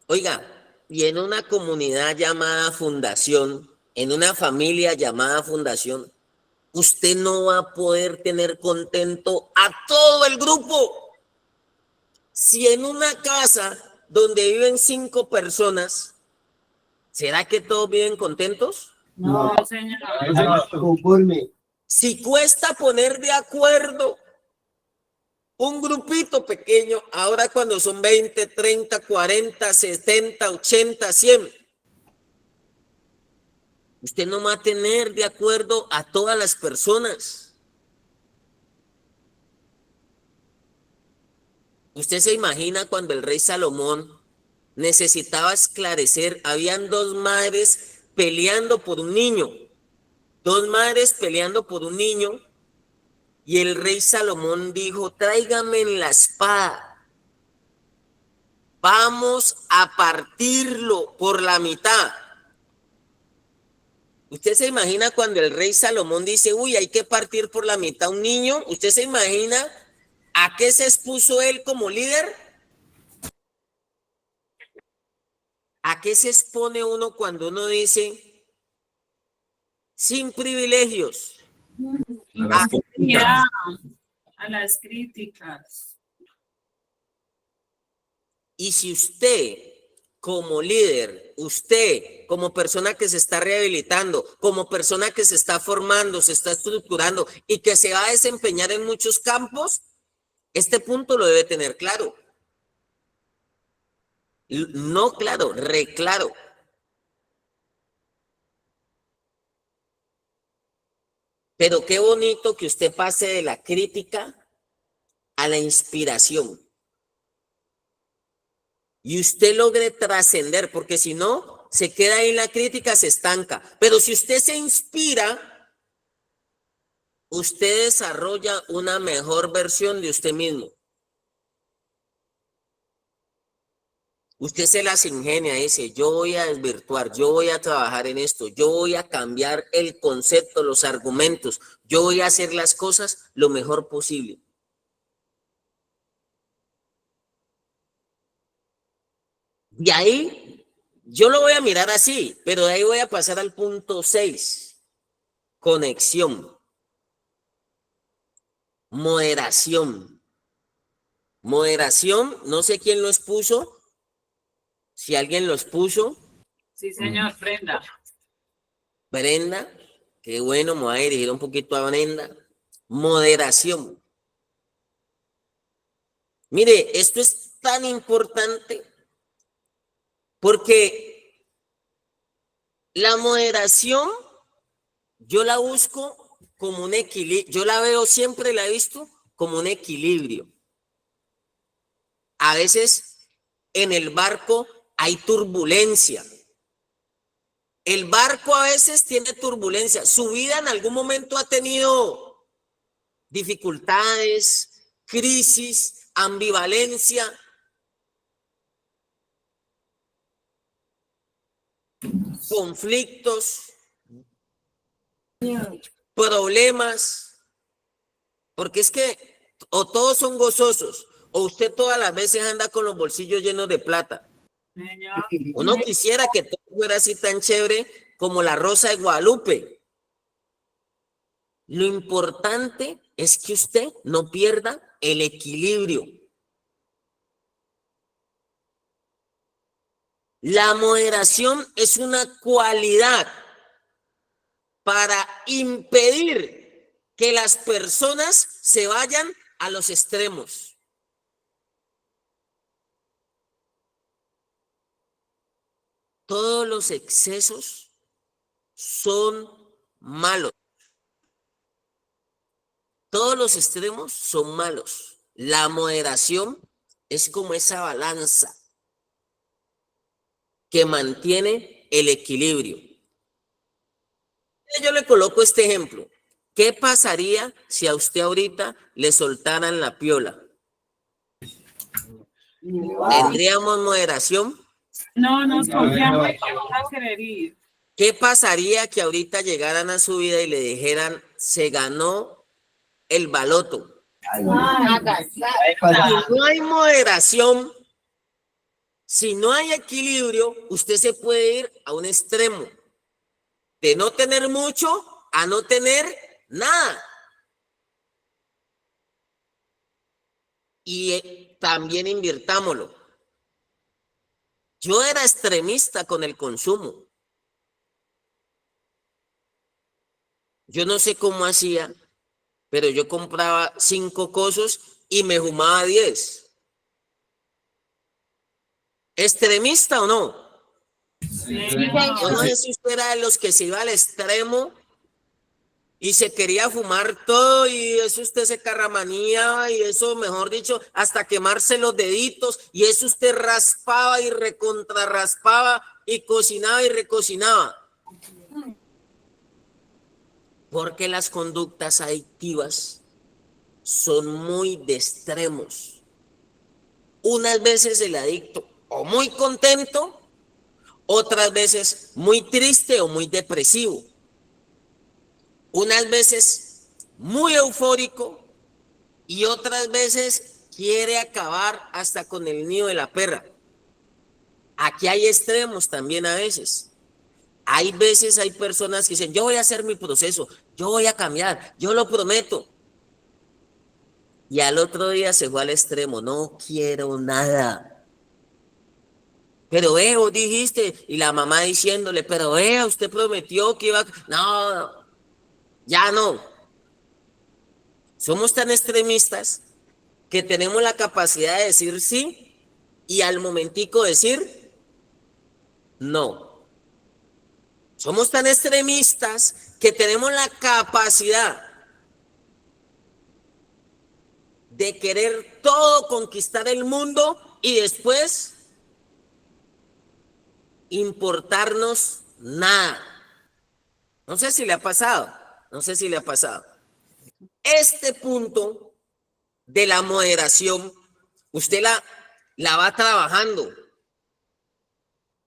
Oiga, y en una comunidad llamada fundación, en una familia llamada fundación, usted no va a poder tener contento a todo el grupo. Si en una casa donde viven 5 personas, ¿será que todos viven contentos? No, señor. Conforme. Si cuesta poner de acuerdo un grupito pequeño, ahora cuando son 20, 30, 40, 70, 80, 100, usted no va a tener de acuerdo a todas las personas. Usted se imagina cuando el rey Salomón necesitaba esclarecer, habían 2 madres peleando por un niño, 2 madres peleando por un niño, y el rey Salomón dijo, tráigame la espada, vamos a partirlo por la mitad. ¿Usted se imagina cuando el rey Salomón dice, uy, hay que partir por la mitad un niño? ¿Usted se imagina a qué se expuso él como líder? ¿A qué se expone uno cuando uno dice, sin privilegios? A las críticas. Y si usted, como líder, usted, como persona que se está rehabilitando, como persona que se está formando, se está estructurando y que se va a desempeñar en muchos campos, este punto lo debe tener claro. No claro, reclaro. Pero qué bonito que usted pase de la crítica a la inspiración. Y usted logre trascender, porque si no, se queda ahí en la crítica, se estanca. Pero si usted se inspira, usted desarrolla una mejor versión de usted mismo. Usted se las ingenia, dice, yo voy a desvirtuar, yo voy a trabajar en esto, yo voy a cambiar el concepto, los argumentos, yo voy a hacer las cosas lo mejor posible. Y ahí, yo lo voy a mirar así, pero de ahí voy a pasar al punto 6, conexión, moderación. Moderación, no sé quién lo expuso. Si alguien los puso. Sí, señor, Brenda. Brenda, qué bueno, me voy a dirigir un poquito a Brenda. Moderación. Mire, esto es tan importante porque la moderación yo la busco como un equilibrio, yo la veo siempre, la he visto como un equilibrio. A veces en el barco hay turbulencia. El barco a veces tiene turbulencia. Su vida en algún momento ha tenido dificultades, crisis, ambivalencia. Conflictos, problemas, porque es que o todos son gozosos o usted todas las veces anda con los bolsillos llenos de plata. Señor. Uno quisiera que todo fuera así tan chévere como la Rosa de Guadalupe. Lo importante es que usted no pierda el equilibrio. La moderación es una cualidad para impedir que las personas se vayan a los extremos. Todos los excesos son malos. Todos los extremos son malos. La moderación es como esa balanza que mantiene el equilibrio. Yo le coloco este ejemplo. ¿Qué pasaría si a usted ahorita le soltaran la piola? ¿Tendríamos moderación? No, nos confiamos y vamos a querer ir. ¿Qué pasaría que ahorita llegaran a su vida y le dijeran, se ganó el baloto? Si no hay moderación, si no hay equilibrio, usted se puede ir a un extremo de no tener mucho a no tener nada. Y también invirtámoslo. Yo era extremista con el consumo. Yo no sé cómo hacía, pero yo compraba 5 cosas y me fumaba 10. ¿Extremista o no? Yo no sé si usted era de los que se iba al extremo y se quería fumar todo y eso usted se carramanía y eso, mejor dicho, hasta quemarse los deditos y eso usted raspaba y recontrarraspaba y cocinaba y recocinaba. Porque las conductas adictivas son muy de extremos. Unas veces el adicto o muy contento, otras veces muy triste o muy depresivo. Unas veces muy eufórico y otras veces quiere acabar hasta con el nido de la perra. Aquí hay extremos también a veces. Hay veces hay personas que dicen, yo voy a hacer mi proceso, yo voy a cambiar, yo lo prometo. Y al otro día se fue al extremo, no quiero nada. Pero vos dijiste, y la mamá diciéndole, pero usted prometió que iba a... No, ya no. Somos tan extremistas que tenemos la capacidad de decir sí y al momentico decir no. Somos tan extremistas que tenemos la capacidad de querer todo, conquistar el mundo y después importarnos nada. No sé si le ha pasado, Este punto de la moderación, usted la va trabajando.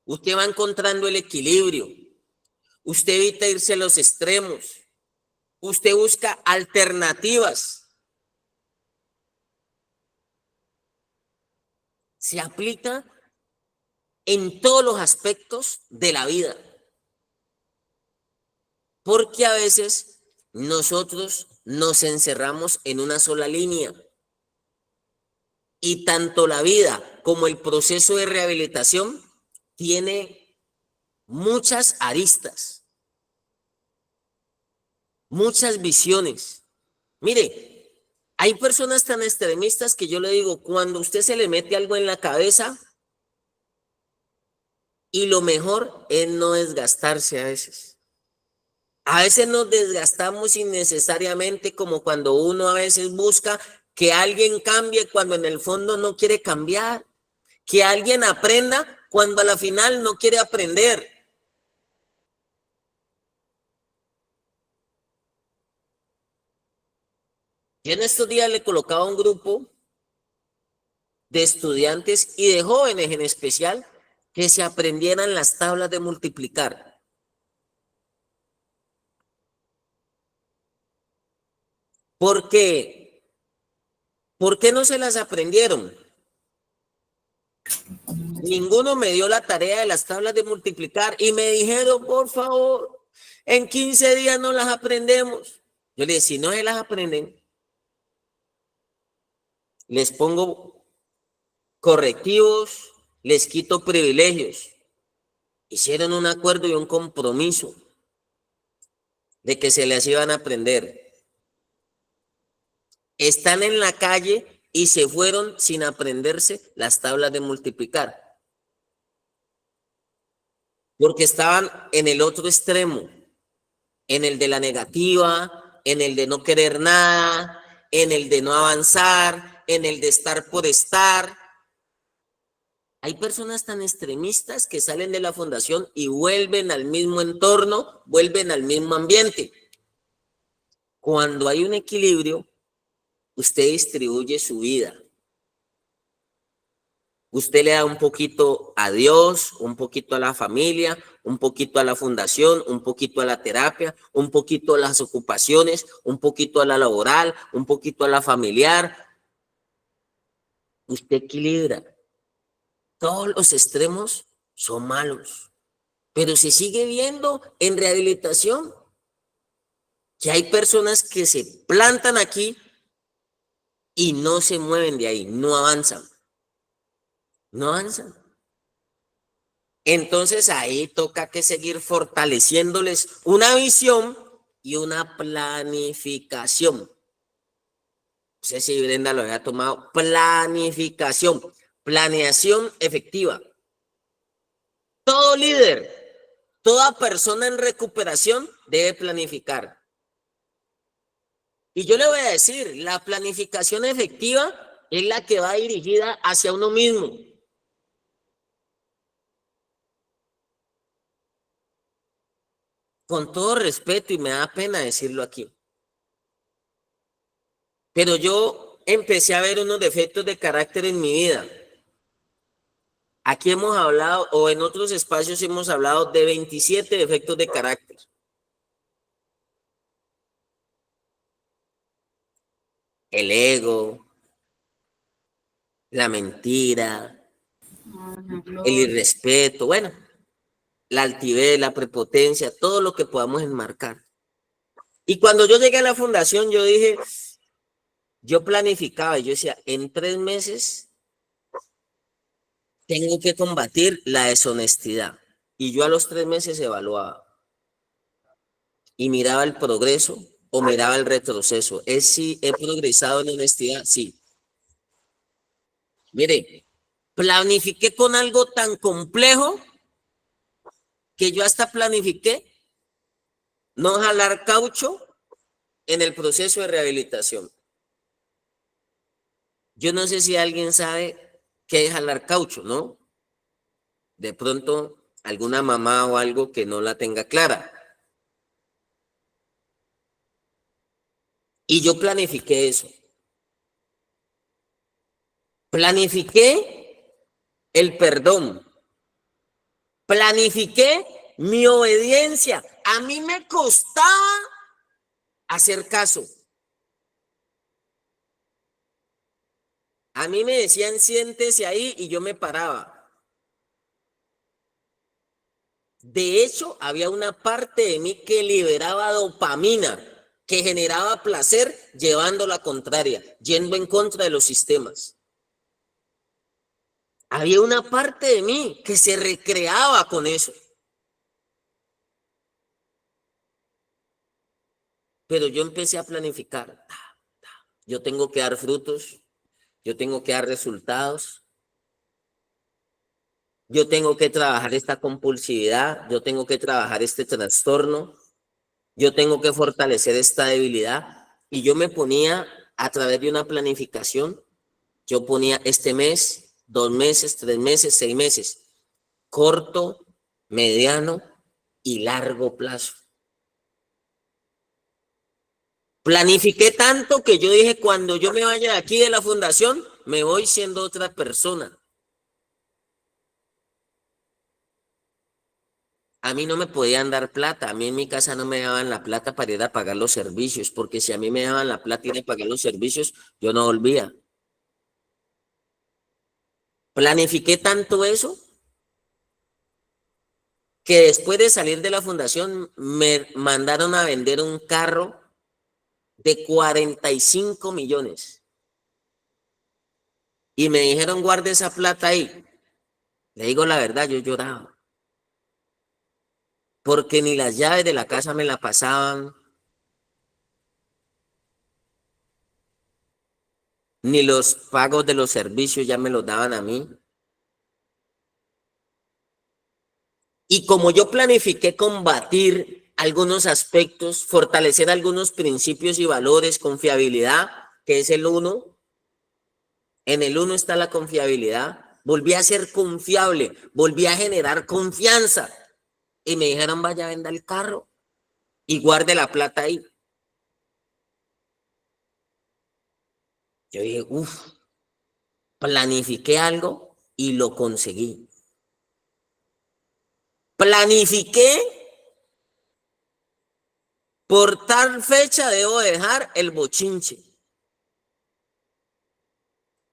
Usted va encontrando el equilibrio. Usted evita irse a los extremos. Usted busca alternativas. Se aplica en todos los aspectos de la vida. Porque a veces nosotros nos encerramos en una sola línea. Y tanto la vida como el proceso de rehabilitación tiene muchas aristas, muchas visiones. Mire, Hay personas tan extremistas que yo le digo, cuando usted se le mete algo en la cabeza, y lo mejor es no desgastarse a veces. A veces nos desgastamos innecesariamente, como cuando uno a veces busca que alguien cambie cuando en el fondo no quiere cambiar, que alguien aprenda cuando a la final no quiere aprender. Yo en estos días le colocaba un grupo de estudiantes y de jóvenes en especial que se aprendieran las tablas de multiplicar. ¿Por qué? ¿Por qué no se las aprendieron? Ninguno me dio la tarea de las tablas de multiplicar y me dijeron, por favor, en 15 días no las aprendemos. Yo le dije, si no se las aprenden, les pongo correctivos, les quito privilegios. Hicieron un acuerdo y un compromiso de que se las iban a aprender. Están en la calle y se fueron sin aprenderse las tablas de multiplicar. Porque estaban en el otro extremo, en el de la negativa, en el de no querer nada, en el de no avanzar, en el de estar por estar. Hay personas tan extremistas que salen de la fundación y vuelven al mismo entorno, vuelven al mismo ambiente. Cuando hay un equilibrio, usted distribuye su vida. Usted le da un poquito a Dios, un poquito a la familia, un poquito a la fundación, un poquito a la terapia, un poquito a las ocupaciones, un poquito a la laboral, un poquito a la familiar. Usted equilibra. Todos los extremos son malos, pero se sigue viendo en rehabilitación que hay personas que se plantan aquí y no se mueven de ahí, no avanzan. No avanzan. Entonces ahí toca que seguir fortaleciéndoles una visión y una planificación. No sé si Brenda lo había tomado. Planificación, planeación efectiva. Todo líder, toda persona en recuperación debe planificar. Y yo le voy a decir, la planificación efectiva es la que va dirigida hacia uno mismo. Con todo respeto, y me da pena decirlo aquí. Pero yo empecé a ver unos defectos de carácter en mi vida. Aquí hemos hablado, o en otros espacios hemos hablado de 27 defectos de carácter. El ego, la mentira, el irrespeto, bueno, la altivez, la prepotencia, todo lo que podamos enmarcar. Y cuando yo llegué a la fundación, yo dije, yo planificaba, yo decía, en 3 meses tengo que combatir la deshonestidad. Y yo a los 3 meses evaluaba y miraba el progreso o miraba el retroceso. ¿Es si he progresado en honestidad? Sí. Mire, planifiqué con algo tan complejo que yo hasta planifiqué no jalar caucho en el proceso de rehabilitación. Yo no sé si alguien sabe qué es jalar caucho, ¿no? De pronto alguna mamá o algo que no la tenga clara. Y yo planifiqué eso. Planifiqué el perdón. Planifiqué mi obediencia. A mí me costaba hacer caso. A mí me decían siéntese ahí y yo me paraba. De hecho, había una parte de mí que liberaba dopamina, que generaba placer llevando la contraria, yendo en contra de los sistemas. Había una parte de mí que se recreaba con eso. Pero yo empecé a planificar. yo tengo que dar frutos, yo tengo que dar resultados, yo tengo que trabajar esta compulsividad, yo tengo que trabajar este trastorno, yo tengo que fortalecer esta debilidad. Y yo me ponía a través de una planificación, yo ponía este mes, 2 meses, 3 meses, 6 meses, corto, mediano y largo plazo. Planifiqué tanto que yo dije, cuando yo me vaya de aquí de la fundación, me voy siendo otra persona. A mí no me podían dar plata, a mí en mi casa no me daban la plata para ir a pagar los servicios, porque si a mí me daban la plata y ir a pagar los servicios, yo no volvía. Planifiqué tanto eso que después de salir de la fundación me mandaron a vender un carro de 45 millones. Y me dijeron, guarde esa plata ahí. Le digo la verdad, yo lloraba. Porque ni las llaves de la casa me la pasaban, ni los pagos de los servicios ya me los daban a mí. Y como yo planifiqué combatir algunos aspectos, fortalecer algunos principios y valores, confiabilidad, que es el 1, en el 1 está la confiabilidad, volví a ser confiable, volví a generar confianza. Y me dijeron, vaya, venda el carro y guarde la plata ahí. Yo dije, planifiqué algo y lo conseguí. Planifiqué, por tal fecha debo dejar el bochinche.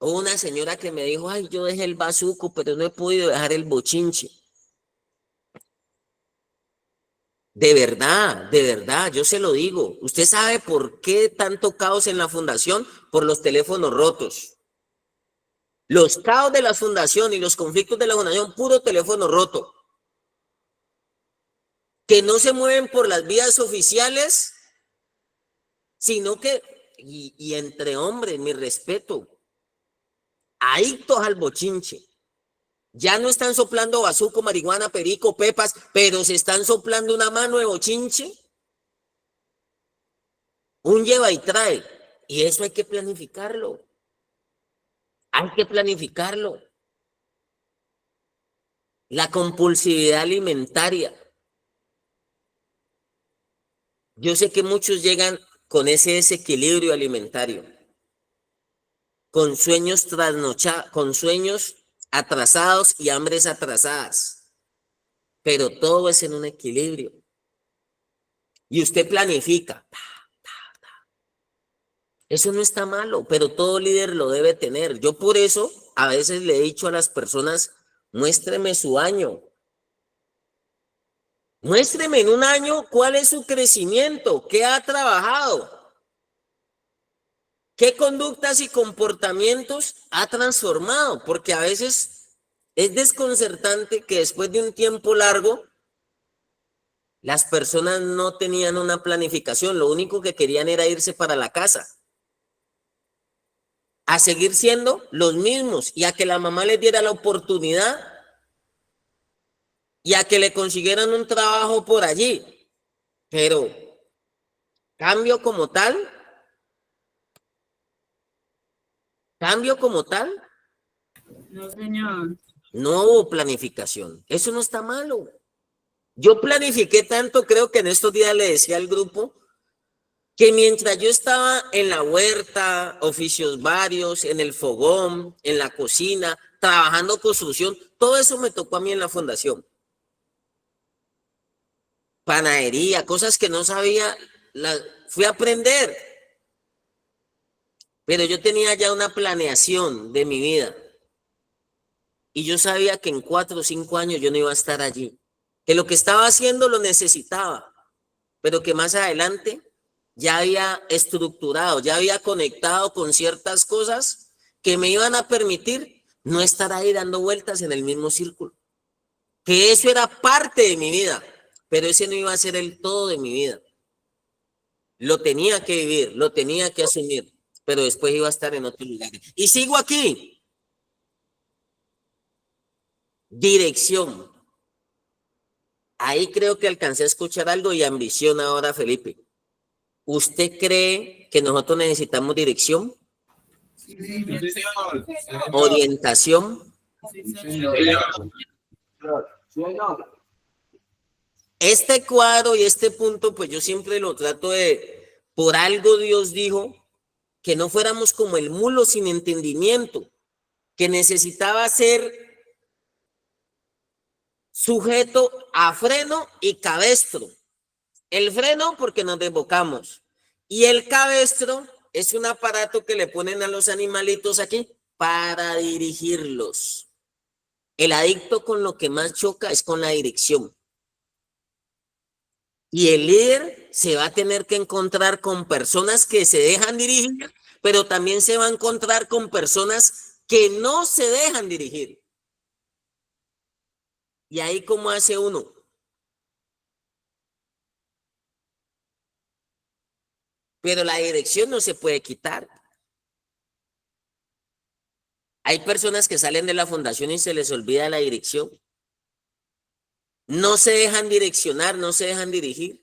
Hubo una señora que me dijo, ay, yo dejé el bazuco, pero no he podido dejar el bochinche. De verdad, yo se lo digo. ¿Usted sabe por qué tanto caos en la fundación? Por los teléfonos rotos. Los caos de la fundación y los conflictos de la fundación, puro teléfono roto. Que no se mueven por las vías oficiales, sino que, y entre hombres, mi respeto, adictos al bochinche. Ya no están soplando bazuco, marihuana, perico, pepas, pero se están soplando una mano de bochinche. Un lleva y trae. Y eso hay que planificarlo. Hay que planificarlo. La compulsividad alimentaria. Yo sé que muchos llegan con ese desequilibrio alimentario, con sueños trasnochados, con sueños atrasados y hambres atrasadas, pero todo es en un equilibrio. Y usted planifica. Eso no está malo, pero todo líder lo debe tener. Yo por eso a veces le he dicho a las personas, muéstreme su año. Muéstreme en un año cuál es su crecimiento, qué ha trabajado, qué conductas y comportamientos ha transformado, porque a veces es desconcertante que después de un tiempo largo las personas no tenían una planificación, lo único que querían era irse para la casa, a seguir siendo los mismos y a que la mamá les diera la oportunidad y a que le consiguieran un trabajo por allí. Pero cambio como tal, No, señor. no hubo planificación. Eso no está malo. Yo planifiqué tanto, creo que en estos días le decía al grupo, que mientras yo estaba en la huerta, oficios varios, en el fogón, en la cocina, trabajando construcción, todo eso me tocó a mí en la fundación. Panadería, cosas que no sabía, fui a aprender. Pero yo tenía ya una planeación de mi vida. Y yo sabía que en 4 o 5 años yo no iba a estar allí. Que lo que estaba haciendo lo necesitaba, pero que más adelante ya había estructurado, ya había conectado con ciertas cosas que me iban a permitir no estar ahí dando vueltas en el mismo círculo. Que eso era parte de mi vida, pero ese no iba a ser el todo de mi vida. Lo tenía que vivir, lo tenía que asumir. pero después iba a estar en otro lugar. Y sigo aquí. Dirección. Ahí creo que alcancé a escuchar algo y ambición ahora, Felipe. ¿Usted cree que nosotros necesitamos dirección? Sí, señor. Orientación. Este cuadro y este punto, pues yo siempre lo trato de, por algo Dios dijo que no fuéramos como el mulo sin entendimiento, que necesitaba ser sujeto a freno y cabestro. El freno porque nos desbocamos y el cabestro es un aparato que le ponen a los animalitos aquí para dirigirlos. El adicto con lo que más choca es con la dirección. Y el líder se va a tener que encontrar con personas que se dejan dirigir, pero también se va a encontrar con personas que no se dejan dirigir. ¿Y ahí cómo hace uno? Pero la dirección no se puede quitar. Hay personas que salen de la fundación y se les olvida la dirección. No se dejan direccionar, no se dejan dirigir.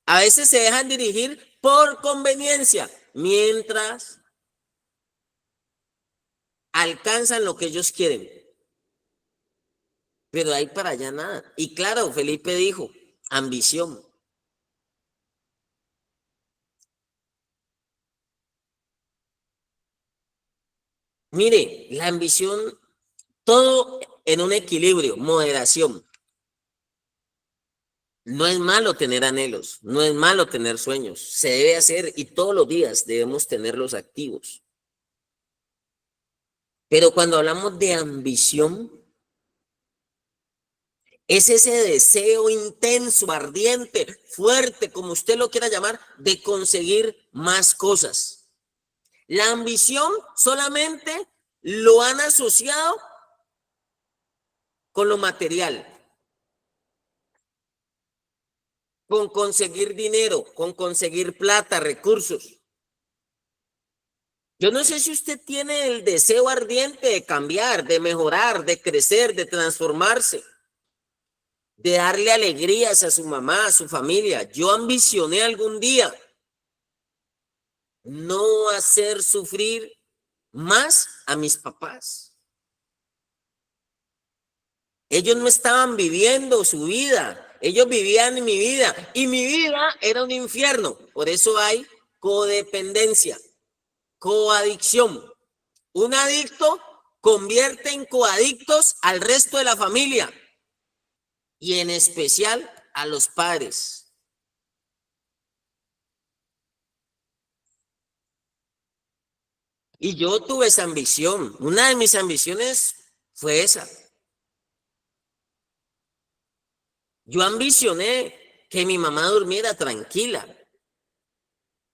A veces se dejan dirigir por conveniencia, mientras alcanzan lo que ellos quieren. Pero hay para allá nada. Y claro, Felipe dijo, ambición. Mire, la ambición, todo en un equilibrio, moderación. No es malo tener anhelos, no es malo tener sueños, se debe hacer y todos los días debemos tenerlos activos. Pero cuando hablamos de ambición, es ese deseo intenso, ardiente, fuerte, como usted lo quiera llamar, de conseguir más cosas. La ambición solamente lo han asociado con lo material, con conseguir dinero, con conseguir plata, recursos. Yo no sé si usted tiene el deseo ardiente de cambiar, de mejorar, de crecer, de transformarse, de darle alegrías a su mamá, a su familia. Yo ambicioné algún día no hacer sufrir más a mis papás. Ellos no estaban viviendo su vida, ellos vivían mi vida y mi vida era un infierno. Por eso hay codependencia, coadicción. Un adicto convierte en coadictos al resto de la familia y en especial a los padres. Y yo tuve esa ambición. Una de mis ambiciones fue esa. Yo ambicioné que mi mamá durmiera tranquila,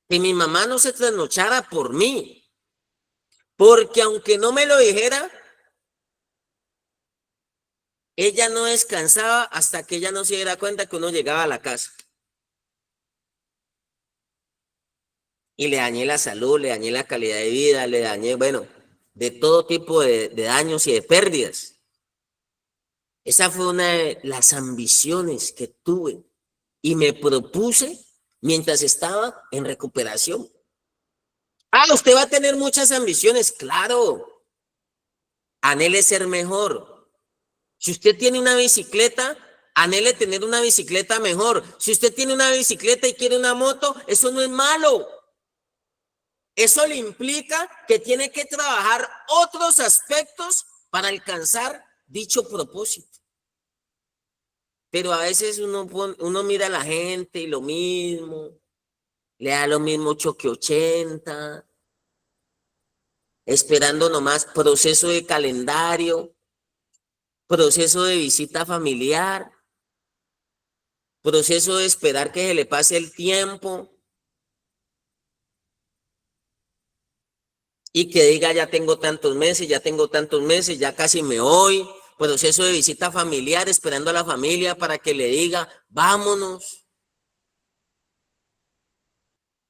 que mi mamá no se trasnochara por mí, porque aunque no me lo dijera, ella no descansaba hasta que ella no se diera cuenta que uno llegaba a la casa. Y le dañé la salud, le dañé la calidad de vida, le dañé, bueno, de todo tipo de daños y de pérdidas. Esa fue una de las ambiciones que tuve y me propuse mientras estaba en recuperación. Ah, usted va a tener muchas ambiciones, claro. Anhele ser mejor. Si usted tiene una bicicleta, anhele tener una bicicleta mejor. Si usted tiene una bicicleta y quiere una moto, eso no es malo. Eso le implica que tiene que trabajar otros aspectos para alcanzar dicho propósito. Pero a veces uno mira a la gente y lo mismo, le da lo mismo choque 80, esperando nomás proceso de calendario, proceso de visita familiar, proceso de esperar que se le pase el tiempo y que diga ya tengo tantos meses, ya casi me voy. Proceso de visita familiar, esperando a la familia para que le diga, vámonos.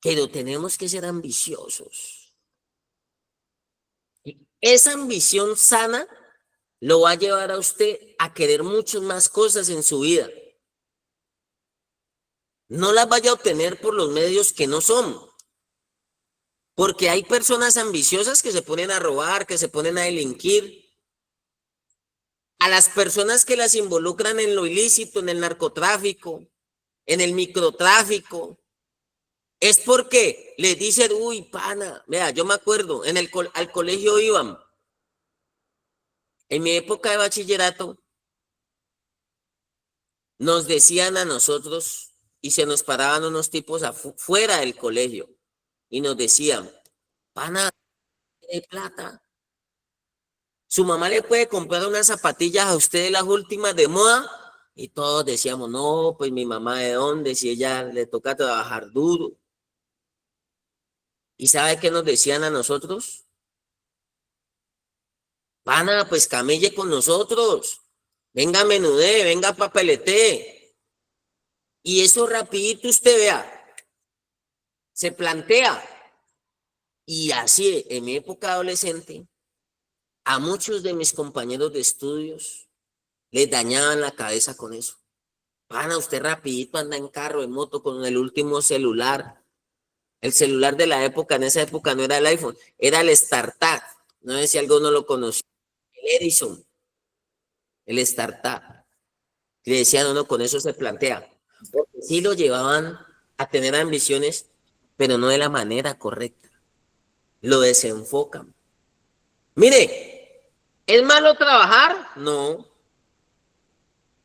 pero tenemos que ser ambiciosos. Esa ambición sana lo va a llevar a usted a querer muchas más cosas en su vida. No las vaya a obtener por los medios que no son. Porque hay personas ambiciosas que se ponen a robar, que se ponen a delinquir. A las personas que las involucran en lo ilícito, en el narcotráfico, en el microtráfico, es porque les dicen, uy, pana, vea, yo me acuerdo, al colegio iban. En mi época de bachillerato, nos decían a nosotros, y se nos paraban unos tipos fuera del colegio, y nos decían, pana, de plata. Su mamá le puede comprar unas zapatillas a usted de las últimas de moda, y todos decíamos, no, pues mi mamá de dónde, si ella le toca trabajar duro. ¿Y sabe qué nos decían a nosotros? Pana, pues camelle con nosotros, venga menudé, venga papelete. Y eso rapidito usted vea, se plantea. Y así, en mi época adolescente, a muchos de mis compañeros de estudios les dañaban la cabeza con eso. Pana, usted rapidito anda en carro, en moto, con el último celular. El celular de la época, en esa época no era el iPhone, era el Startup. No sé si alguno lo conoció. El Edison, el Startup. Le decían, no, con eso se plantea. Porque sí lo llevaban a tener ambiciones, pero no de la manera correcta. Lo desenfocan. Mire, ¿es malo trabajar? No.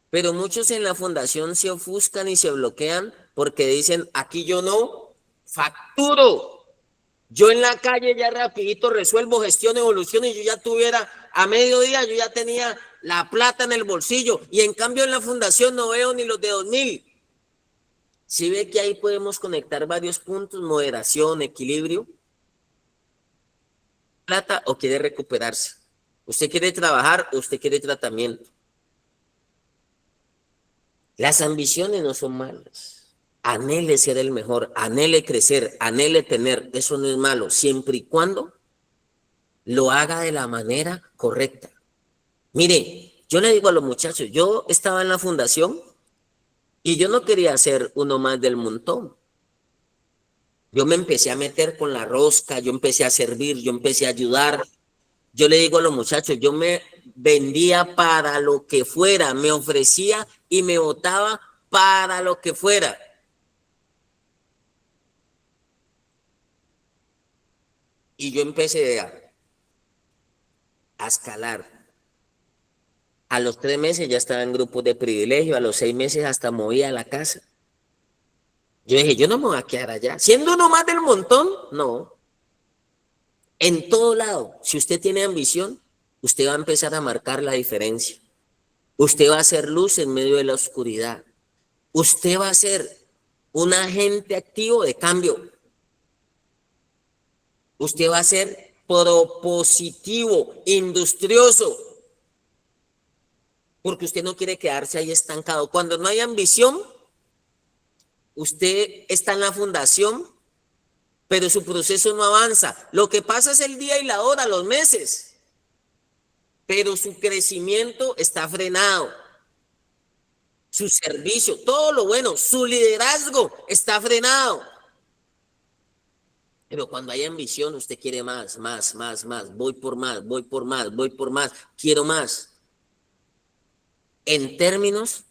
Pero muchos en la fundación se ofuscan y se bloquean porque dicen, aquí yo no facturo. Yo en la calle ya rapidito resuelvo gestión, evolución y yo ya tuviera a mediodía, yo ya tenía la plata en el bolsillo y en cambio en la fundación no veo ni los de 2000. Si ve que ahí podemos conectar varios puntos, moderación, equilibrio. ¿Plata o quiere recuperarse? ¿Usted quiere trabajar o usted quiere tratamiento? Las ambiciones no son malas. Anhele ser el mejor, anhele crecer, anhele tener, eso no es malo, siempre y cuando lo haga de la manera correcta. Mire, yo le digo a los muchachos, yo estaba en la fundación y yo no quería ser uno más del montón. Yo me empecé a meter con la rosca, yo empecé a servir, yo empecé a ayudar. Yo le digo a los muchachos, yo me vendía para lo que fuera, me ofrecía y me votaba para lo que fuera. Y yo empecé a escalar. A los 3 meses ya estaba en grupos de privilegio, a los 6 meses hasta movía a la casa. Yo dije, yo no me voy a quedar allá. Siendo uno más del montón, no. En todo lado, si usted tiene ambición, usted va a empezar a marcar la diferencia. Usted va a hacer luz en medio de la oscuridad. Usted va a ser un agente activo de cambio. Usted va a ser propositivo, industrioso, porque usted no quiere quedarse ahí estancado. Cuando no hay ambición, usted está en la fundación, pero su proceso no avanza. Lo que pasa es el día y la hora, los meses, pero su crecimiento está frenado. Su servicio, todo lo bueno, su liderazgo está frenado. Pero cuando hay ambición, usted quiere más, más, más, más. Voy por más, voy por más, voy por más. Quiero más. En términos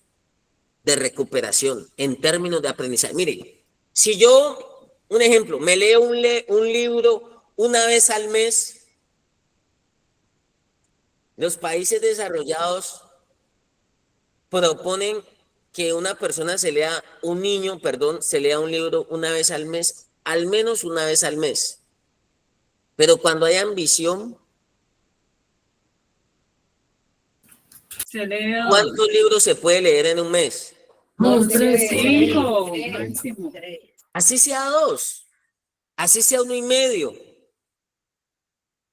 de recuperación, en términos de aprendizaje. Mire, si yo, un ejemplo, me leo un libro una vez al mes, los países desarrollados proponen que una persona un niño, se lea un libro una vez al mes, al menos una vez al mes. Pero cuando hay ambición, ¿cuántos libros se puede leer en un mes? 2, 3, 5, máximo. Así sea 2, así sea 1.5.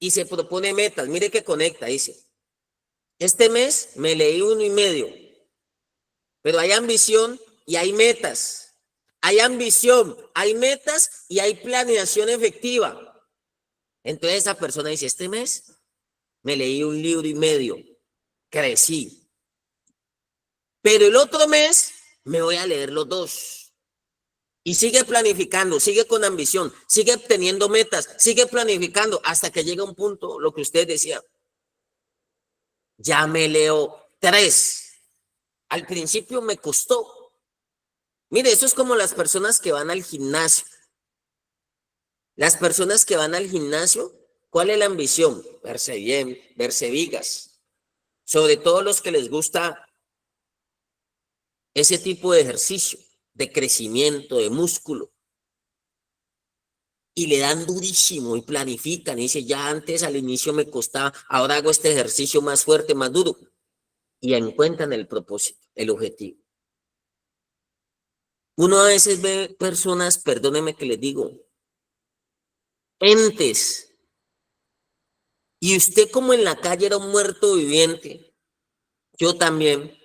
Y se propone metas. Mire que conecta, dice. Este mes me leí 1.5. Pero hay ambición y hay metas. hay ambición, hay metas y hay planeación efectiva. Entonces esa persona dice, este mes me leí 1,5 libros, crecí. Pero el otro mes me voy a leer los 2. Y sigue planificando, sigue con ambición, sigue teniendo metas, sigue planificando hasta que llega un punto, lo que usted decía. Ya me leo 3. Al principio me costó. Mire, eso es como las personas que van al gimnasio. Las personas que van al gimnasio, ¿cuál es la ambición? Verse bien, verse vigas. Sobre todo los que les gusta ese tipo de ejercicio, de crecimiento, de músculo. Y le dan durísimo y planifican. Y dice, ya antes al inicio me costaba, ahora hago este ejercicio más fuerte, más duro. Y encuentran el propósito, el objetivo. Uno a veces ve personas, perdónenme que les digo, entes. Y usted como en la calle era un muerto viviente. Yo también.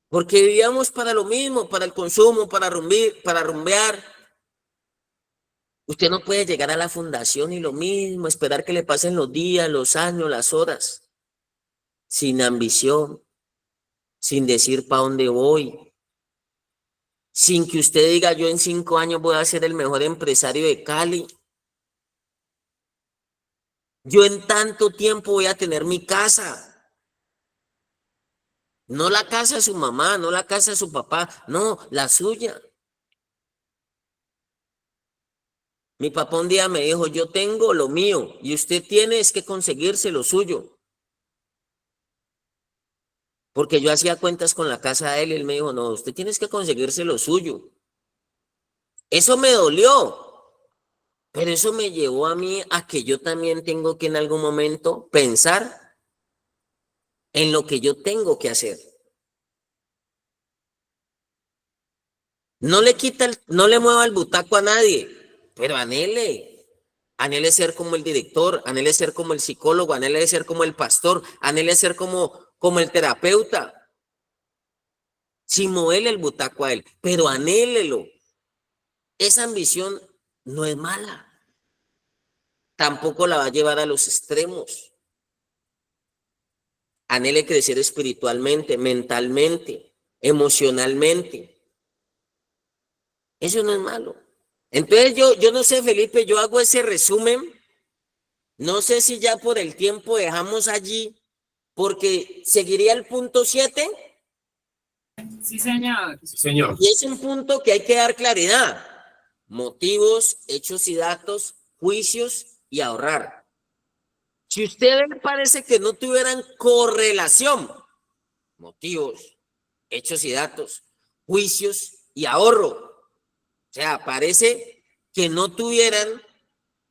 Porque vivíamos para lo mismo, para el consumo, para rumbear. Usted no puede llegar a la fundación y lo mismo, esperar que le pasen los días, los años, las horas, sin ambición, sin decir para dónde voy, sin que usted diga yo en 5 años voy a ser el mejor empresario de Cali. Yo en tanto tiempo voy a tener mi casa. No la casa de su mamá, no la casa de su papá, no, la suya. Mi papá un día me dijo, yo tengo lo mío y usted tiene es que conseguirse lo suyo. Porque yo hacía cuentas con la casa de él y él me dijo, no, usted tiene que conseguirse lo suyo. Eso me dolió, pero eso me llevó a mí a que yo también tengo que en algún momento pensar en lo que yo tengo que hacer. No le mueva el butaco a nadie, pero anhele ser como el director, anhele ser como el psicólogo, anhele ser como el pastor, anhele ser como el terapeuta. Sin moverle el butaco a él, pero anhélelo. Esa ambición no es mala. Tampoco la va a llevar a los extremos. Anhele crecer espiritualmente, mentalmente, emocionalmente. Eso no es malo. Entonces yo no sé, Felipe, yo hago ese resumen. No sé si ya por el tiempo dejamos allí, porque seguiría el punto 7. Sí, señor. Sí, señor. Y es un punto que hay que dar claridad. Motivos, hechos y datos, juicios y ahorrar. Si ustedes parece que no tuvieran correlación, motivos, hechos y datos, juicios y ahorro. O sea, parece que no tuvieran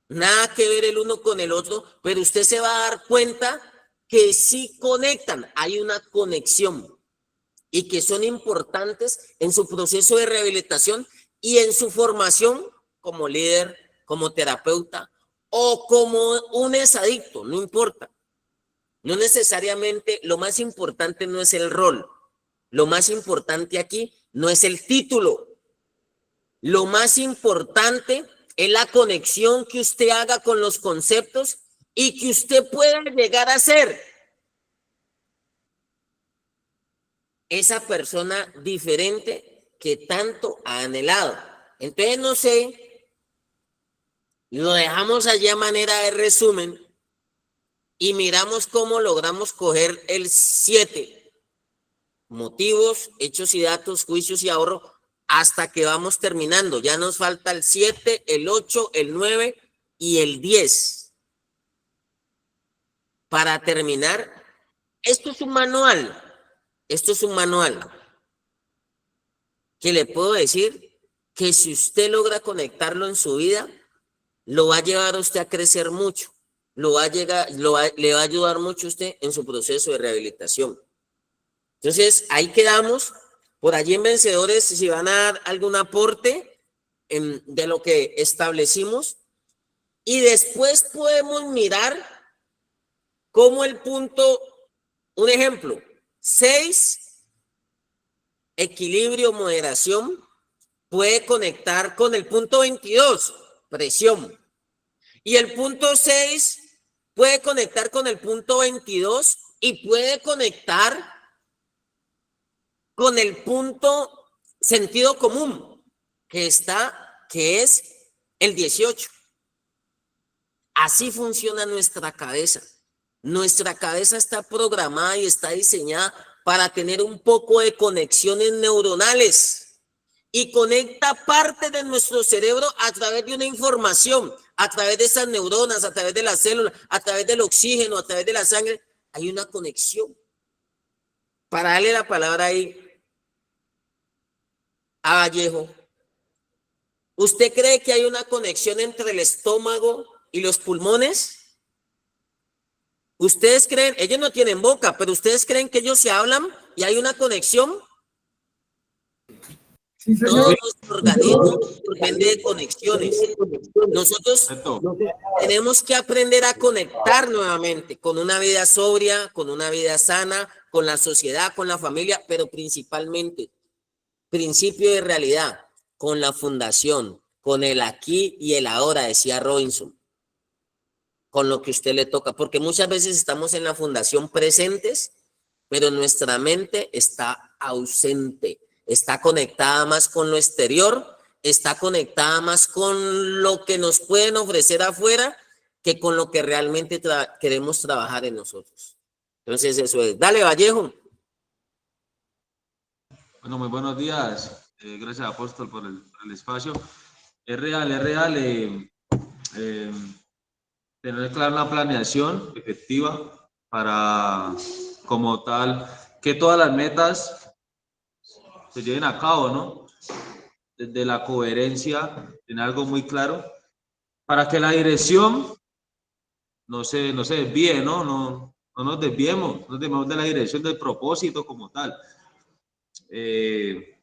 nada que ver el uno con el otro, pero usted se va a dar cuenta que sí conectan, hay una conexión y que son importantes en su proceso de rehabilitación y en su formación como líder, como terapeuta o como un exadicto, no importa. No necesariamente, lo más importante no es el rol. Lo más importante aquí no es el título. Lo más importante es la conexión que usted haga con los conceptos y que usted pueda llegar a ser esa persona diferente que tanto ha anhelado. Entonces, no sé, lo dejamos allí a manera de resumen y miramos cómo logramos coger el 7. Motivos, hechos y datos, juicios y ahorro, hasta que vamos terminando. Ya nos falta el 7, el 8, el 9 y el 10. Para terminar, esto es un manual. Esto es un manual que le puedo decir que si usted logra conectarlo en su vida, lo va a llevar a usted a crecer mucho. Le va a ayudar mucho a usted en su proceso de rehabilitación. Entonces, ahí quedamos. Por allí en Vencedores, si van a dar algún aporte de lo que establecimos. Y después podemos mirar cómo el punto, un ejemplo, 6, equilibrio, moderación, puede conectar con el punto 22, presión. Y el punto 6 puede conectar con el punto 22 y puede conectar con el punto sentido común, que es el 18. Así funciona nuestra cabeza. Nuestra cabeza está programada y está diseñada para tener un poco de conexiones neuronales y conecta parte de nuestro cerebro a través de una información, a través de esas neuronas, a través de las células, a través del oxígeno, a través de la sangre. Hay una conexión. Para darle la palabra ahí a Vallejo, ¿usted cree que hay una conexión entre el estómago y los pulmones? ¿Ustedes creen? Ellos no tienen boca, pero ¿ustedes creen que ellos se hablan y hay una conexión? Sí, Todo señor. nuestro organismo depende de conexiones. Nosotros Perfecto. tenemos que aprender a conectar nuevamente con una vida sobria, con una vida sana, con la sociedad, con la familia, pero principalmente, principio de realidad, con la fundación, con el aquí y el ahora, decía Robinson, con lo que a usted le toca, porque muchas veces estamos en la fundación presentes, pero nuestra mente está ausente, está conectada más con lo exterior, está conectada más con lo que nos pueden ofrecer afuera que con lo que realmente queremos trabajar en nosotros. Entonces eso es. Dale, Vallejo. Bueno, muy buenos días. Gracias, Apóstol, por el espacio. Es real, tener clara una planeación efectiva para, como tal, que todas las metas se lleven a cabo, ¿no? Desde la coherencia, tener algo muy claro, para que la dirección no se desvíe, ¿no? No nos desviemos, no nos desviemos de la dirección del propósito como tal. En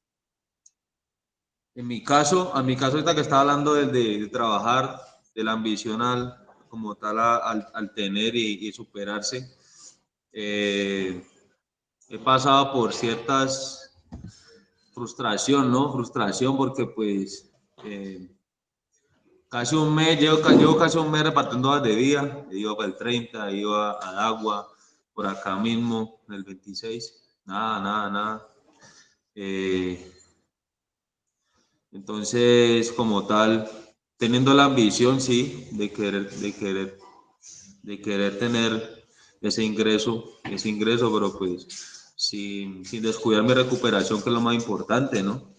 mi caso ahorita que estaba hablando de trabajar, de la ambición como tal al tener y superarse, he pasado por ciertas frustración, ¿no? Frustración porque pues casi un mes, llevo casi un mes repartiendo horas de vida, iba para el 30, iba a Agua, por acá mismo, en el 26, nada. Entonces, como tal, teniendo la ambición, sí, de querer tener ese ingreso, pero pues sin descuidar mi recuperación, que es lo más importante, ¿no?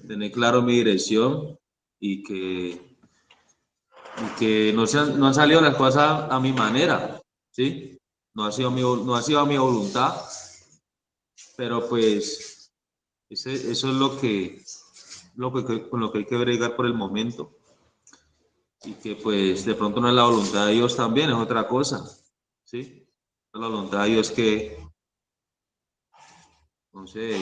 Tener claro mi dirección y que no han salido las cosas a mi manera, ¿sí? No ha sido a mi voluntad, pero pues eso es con lo que hay que bregar por el momento. Y que pues de pronto no es la voluntad de Dios también, es otra cosa, ¿sí? La voluntad de Dios que, no sé,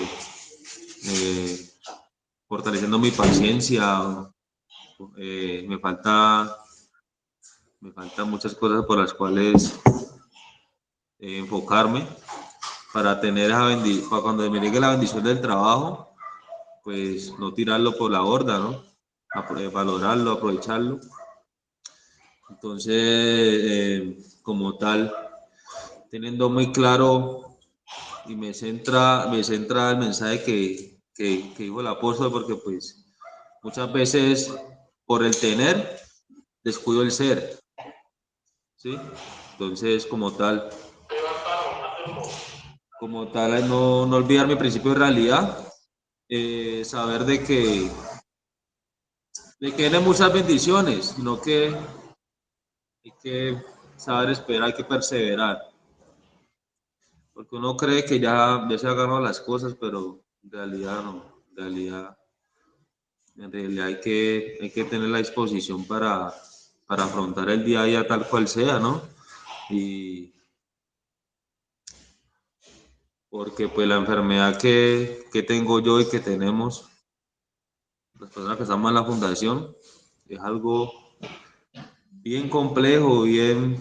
fortaleciendo mi paciencia, me falta muchas cosas por las cuales enfocarme para tener para cuando me llegue la bendición del trabajo, pues no tirarlo por la borda, ¿no? Valorarlo, aprovecharlo. Entonces, como tal, teniendo muy claro y me centra el mensaje que dijo el apóstol, porque pues muchas veces por el tener descuido el ser, ¿sí? Entonces, como tal, no olvidar mi principio de realidad, saber de que tiene muchas bendiciones, sino que hay que saber esperar, hay que perseverar. Porque uno cree que ya se han ganado las cosas, pero en realidad no. En realidad hay que tener la disposición para afrontar el día a día tal cual sea, ¿no? Y porque pues la enfermedad que tengo yo y que tenemos las personas que estamos en la fundación es algo bien complejo, que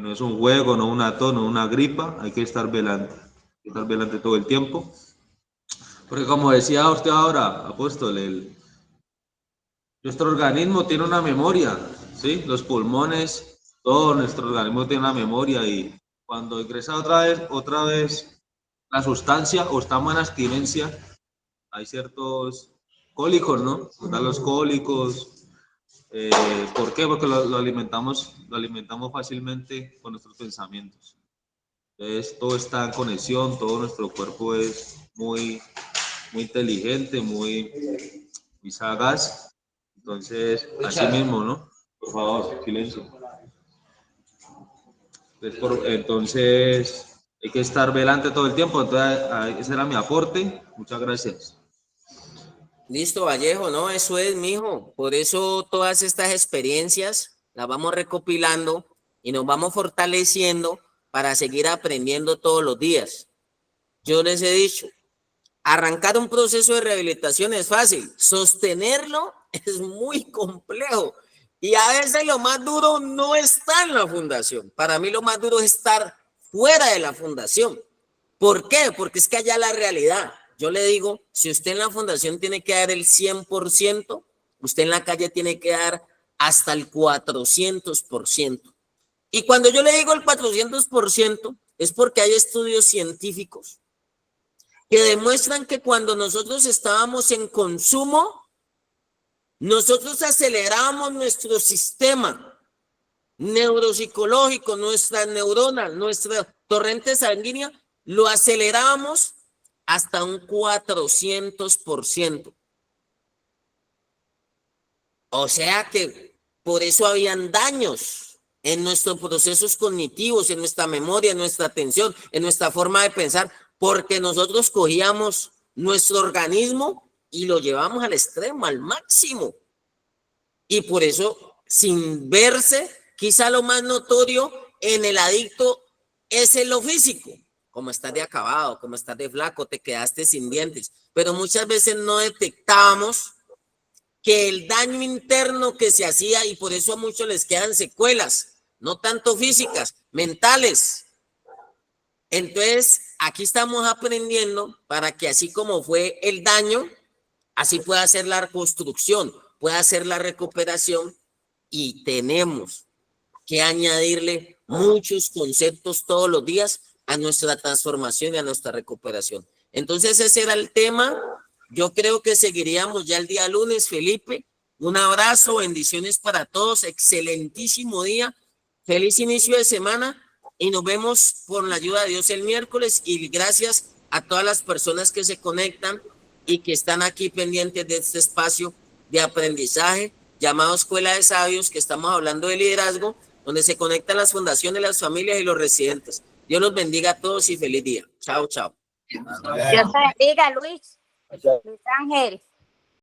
no es un juego, no es una gripa, hay que estar velante todo el tiempo, Porque como decía usted ahora, apóstol, nuestro organismo tiene una memoria, ¿sí? Los pulmones, todo nuestro organismo tiene una memoria y cuando ingresa otra vez la sustancia o estamos en abstinencia, hay ciertos cólicos, ¿no? Nos dan los cólicos. ¿Por qué? Porque lo alimentamos fácilmente con nuestros pensamientos. Entonces, todo está en conexión, todo nuestro cuerpo es muy inteligente, muy sagaz. Entonces, así mismo, ¿no? Por favor, silencio. Entonces, hay que estar velante todo el tiempo. Entonces, ese era mi aporte. Muchas gracias. Listo, Vallejo, ¿no? Eso es, mijo. Por eso todas estas experiencias las vamos recopilando y nos vamos fortaleciendo para seguir aprendiendo todos los días. Yo les he dicho, arrancar un proceso de rehabilitación es fácil, sostenerlo es muy complejo y a veces lo más duro no está en la fundación. Para mí lo más duro es estar fuera de la fundación. ¿Por qué? Porque es que allá la realidad. Yo le digo, si usted en la fundación tiene que dar el 100%, usted en la calle tiene que dar hasta el 400%. Y cuando yo le digo el 400%, es porque hay estudios científicos que demuestran que cuando nosotros estábamos en consumo, nosotros acelerábamos nuestro sistema neuropsicológico, nuestras neuronas, nuestra torrente sanguínea, lo acelerábamos hasta un 400%. O sea que por eso habían daños en nuestros procesos cognitivos, en nuestra memoria, en nuestra atención, en nuestra forma de pensar, porque nosotros cogíamos nuestro organismo y lo llevamos al extremo, al máximo. Y por eso, sin verse, quizá lo más notorio en el adicto es en lo físico. Como estás de acabado, como estás de flaco, te quedaste sin dientes. Pero muchas veces no detectábamos que el daño interno que se hacía, y por eso a muchos les quedan secuelas, no tanto físicas, mentales. Entonces, aquí estamos aprendiendo para que así como fue el daño, así pueda ser la reconstrucción, pueda ser la recuperación, y tenemos que añadirle muchos conceptos todos los días a nuestra transformación y a nuestra recuperación. Entonces, ese era el tema. Yo creo que seguiríamos ya el día lunes, Felipe. Un abrazo, bendiciones para todos, excelentísimo día, feliz inicio de semana y nos vemos por la ayuda de Dios el miércoles y gracias a todas las personas que se conectan y que están aquí pendientes de este espacio de aprendizaje llamado Escuela de Sabios, que estamos hablando de liderazgo, donde se conectan las fundaciones, las familias y los residentes. Dios los bendiga a todos y feliz día. Chao, chao. Dios te bendiga, Luis. Luis Ángel.